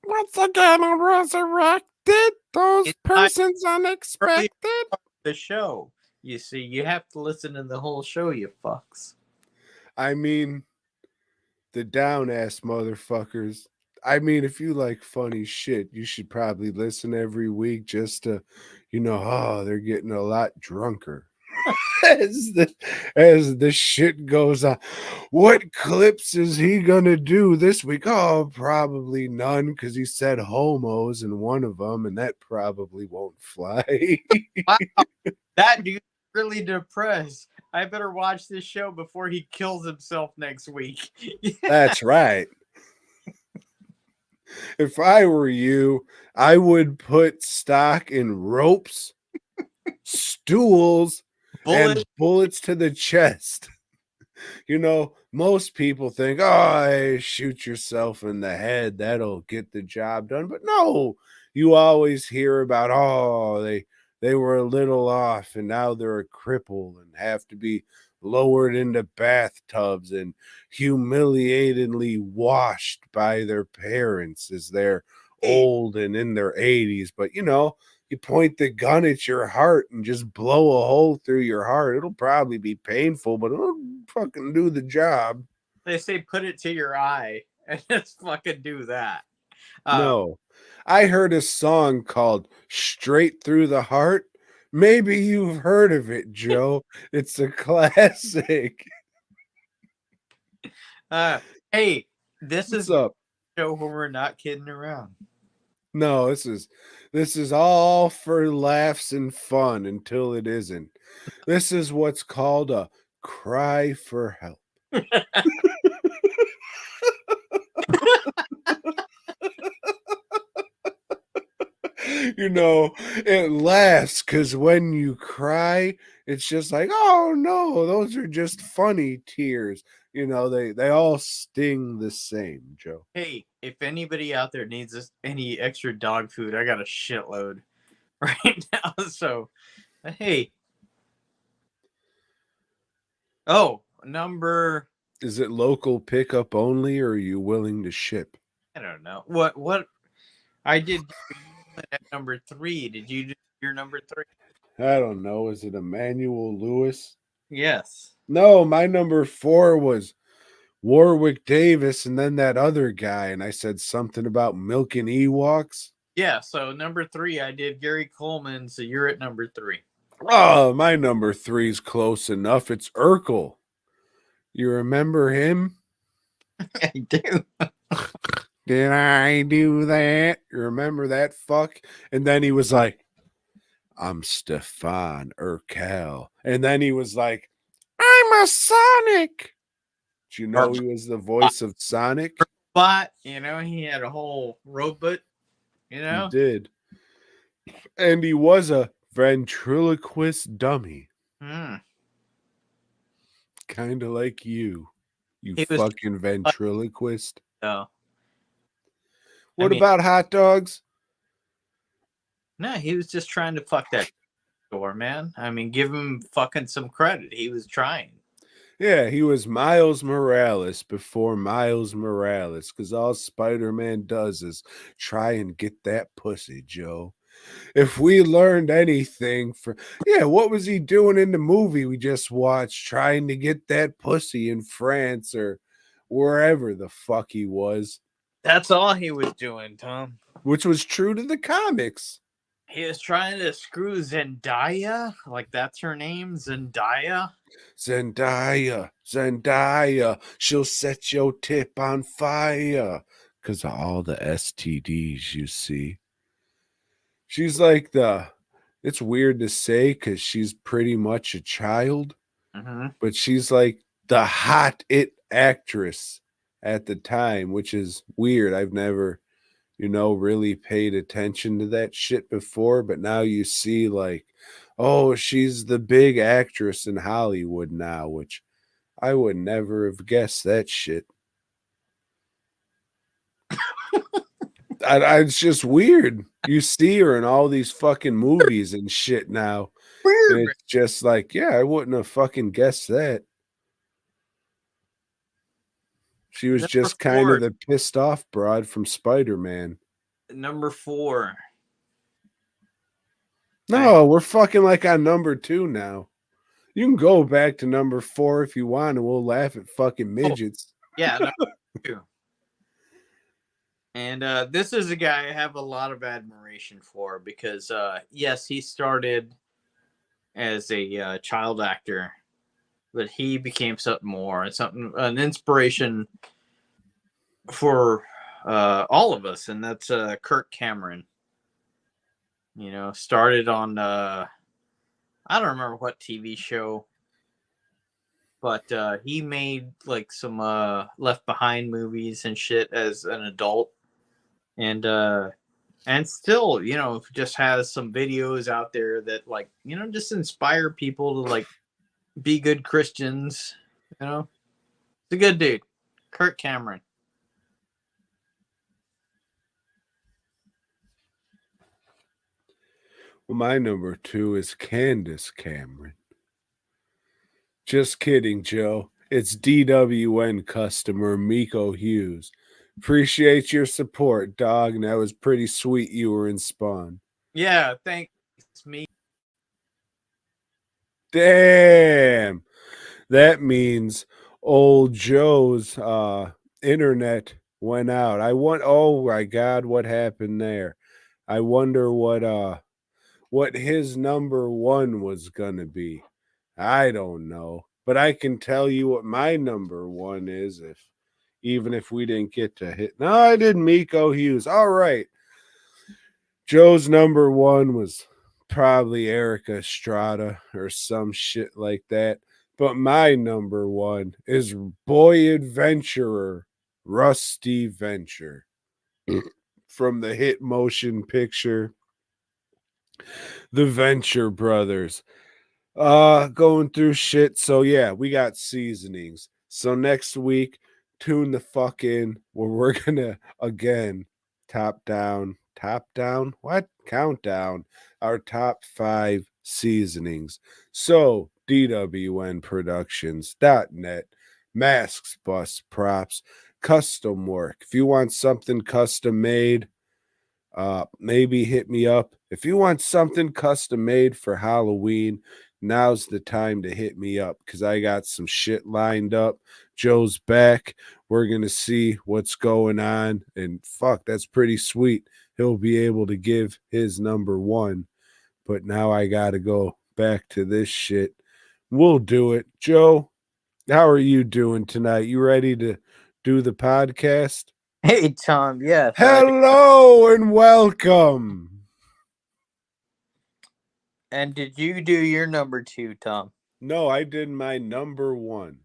A: Once again, I'm resurrected. Those
B: It's not
A: persons
B: early
A: unexpected.
B: the show. You see, you have to listen to the whole show, you fucks.
A: I mean, the down ass motherfuckers. I mean, if you like funny shit, you should probably listen every week just to, they're getting a lot drunker. as the shit goes on. What clips is he gonna do this week? Oh, probably none, because he said homos in one of them, and that probably won't fly.
B: Wow, that dude's really depressed. I better watch this show before he kills himself next week.
A: That's right. If I were you, I would put stock in ropes, stools,
B: Bullet.
A: and bullets to the chest. Most people think, oh, hey, shoot yourself in the head. That'll get the job done. But no, you always hear about, oh, they were a little off and now they're a cripple and have to be lowered into bathtubs and humiliatingly washed by their parents as they're old and in their 80s. But, you point the gun at your heart and just blow a hole through your heart. It'll probably be painful, but it'll fucking do the job.
B: They say put it to your eye and just fucking do that.
A: No. I heard a song called Straight Through the Heart. Maybe you've heard of it, Joe. It's a classic.
B: Hey, this
A: What's
B: is
A: up?
B: a show where we're not kidding around.
A: No, this is all for laughs and fun until it isn't. This is what's called a cry for help. You know, it laughs because when you cry, it's just like, oh no, those are just funny tears. You know, they all sting the same, Joe.
B: Hey, if anybody out there needs any extra dog food, I got a shitload right now. So, hey. Oh, number.
A: Is it local pickup only, or are you willing to ship?
B: I don't know. What? I did at number 3. Did you do your number 3?
A: I don't know. Is it Emmanuel Lewis?
B: Yes.
A: No, my number 4 was Warwick Davis, and then that other guy, and I said something about milking Ewoks.
B: Yeah. So number 3, I did Gary Coleman. So you're at number 3.
A: Oh, my number 3's close enough. It's Urkel. You remember him?
B: I do.
A: Did I do that? You remember that fuck? And then he was like, I'm Stefan Urkel. And then he was like, I'm a Sonic. Do you know he was the voice of Sonic?
B: But he had a whole robot.
A: He did. And he was a ventriloquist dummy.
B: Hmm.
A: Kind of like you
B: He was
A: fucking ventriloquist.
B: Oh.
A: What about hot dogs?
B: No, he was just trying to fuck that door, man. I mean, give him fucking some credit. He was trying.
A: Yeah, he was Miles Morales before Miles Morales, because all Spider-Man does is try and get that pussy, Joe. If we learned anything what was he doing in the movie we just watched, trying to get that pussy in France or wherever the fuck he was?
B: That's all he was doing, Tom.
A: Which was true to the comics.
B: He was trying to screw Zendaya, like that's her name, Zendaya.
A: Zendaya, she'll set your tip on fire because of all the STDs, you see. She's like it's weird to say because she's pretty much a child, but she's like the hot it actress at the time, which is weird. I've never, really paid attention to that shit before, but now you see like, oh, she's the big actress in Hollywood now, which I would never have guessed that shit. It's just weird. You see her in all these fucking movies and shit now. And it's just like, yeah, I wouldn't have fucking guessed that. She was just kind of the pissed off broad from Spider-Man.
B: Number 4.
A: No, we're fucking like on number 2 now. You can go back to number 4 if you want, and we'll laugh at fucking midgets.
B: Yeah, number 2. And this is a guy I have a lot of admiration for because, yes, he started as a child actor, but he became something more, an inspiration for all of us, and that's Kirk Cameron. Started on I don't remember what TV show, but he made like some Left Behind movies and shit as an adult, and still, just has some videos out there that like, just inspire people to like be good Christians. It's a good dude, Kirk Cameron.
A: Well, my number 2 is Candace Cameron. Just kidding, Joe. It's DWN customer Miko Hughes. Appreciate your support, dog. And that was pretty sweet you were in Spawn.
B: Yeah, thanks, me.
A: Damn. That means old Joe's internet went out. Oh my God, what happened there? I wonder what his number 1 was gonna be. I don't know, but I can tell you what my number 1 is even if we didn't get to hit. No, I did Miko Hughes. All right. Joe's number 1 was probably Erica Estrada or some shit like that. But my number 1 is boy adventurer Rusty Venture from the hit motion picture The Venture Brothers. Going through shit. So yeah, we got seasonings. So next week, tune the fuck in where we're gonna again top down, what? Countdown our top 5 seasonings. So DWNProductions.net, masks, bus, props, custom work. If you want something custom made, maybe hit me up. If you want something custom made for Halloween, now's the time to hit me up because I got some shit lined up. Joe's back. We're going to see what's going on. And fuck, that's pretty sweet. He'll be able to give his number 1. But now I got to go back to this shit. We'll do it. Joe, how are you doing tonight? You ready to do the podcast?
B: Hey, Tom. Yes.
A: Hello and welcome.
B: And did you do your number 2, Tom?
A: No, I did my number 1.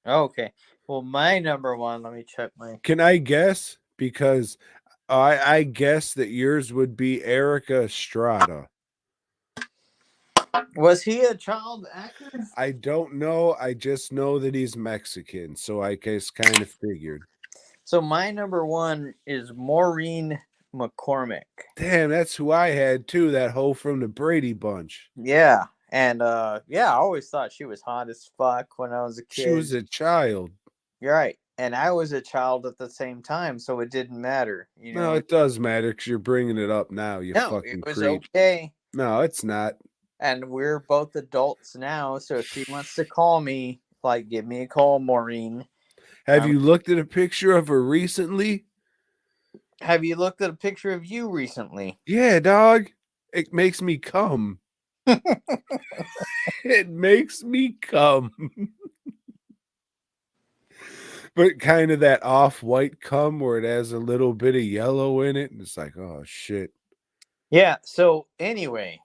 B: Okay. Well, my number 1, let me check my.
A: Can I guess? Because I guess that yours would be Erica Estrada.
B: Was he a child actor?
A: I don't know. I just know that he's Mexican. So I guess kind of figured.
B: So my number 1 is Maureen McCormick.
A: Damn, that's who I had too. That hoe from the Brady Bunch.
B: Yeah. And yeah, I always thought she was hot as fuck when I was a kid.
A: She was a child.
B: You're right. And I was a child at the same time, so it didn't matter. You know,
A: No, it does matter because you're bringing it up now. You
B: no,
A: fucking
B: it was
A: creep.
B: okay.
A: No, it's not.
B: And we're both adults now, so if she wants to call me, like, give me a call, Maureen.
A: Have you looked at a picture of her recently?
B: Have you looked at a picture of you recently?
A: Yeah, dog. It makes me come. It makes me come. But kind of that off-white cum where it has a little bit of yellow in it. And it's like, oh, shit.
B: Yeah, so anyway,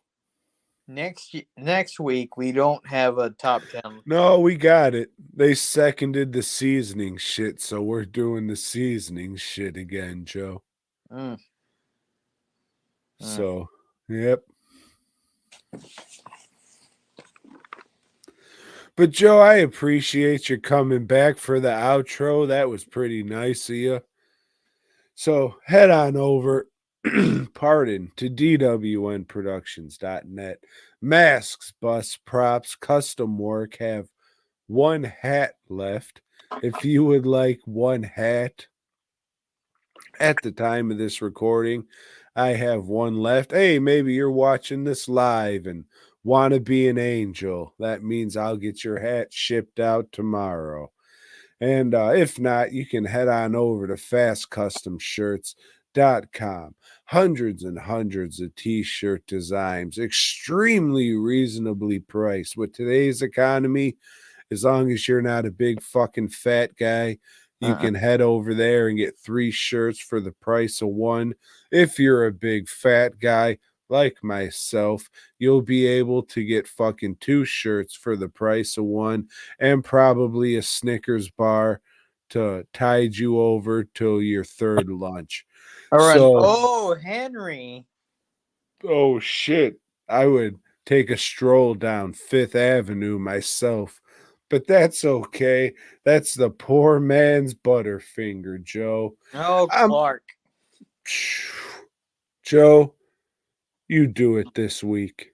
B: next week we don't have a top 10.
A: No, we got it. They seconded the seasoning shit, so we're doing the seasoning shit again, Joe. So, yep. But Joe, I appreciate you coming back for the outro. That was pretty nice of you. So head on over, pardon, to dwnproductions.net. Masks, bus, props, custom work have 1 hat left. If you would like 1 hat at the time of this recording, I have 1 left. Hey, maybe you're watching this live and want to be an angel. That means I'll get your hat shipped out tomorrow. And if not, you can head on over to fastcustomshirts.com. Hundreds and hundreds of t-shirt designs, extremely reasonably priced. With today's economy, as long as you're not a big fucking fat guy, you can head over there and get 3 shirts for the price of 1. If you're a big fat guy like myself, you'll be able to get fucking 2 shirts for the price of 1 and probably a Snickers bar to tide you over till your 3rd lunch.
B: Oh, Henry.
A: Oh shit. I would take a stroll down 5th Avenue myself. But that's okay. That's the poor man's Butterfinger, Joe.
B: Oh, Clark.
A: Joe, you do it this week.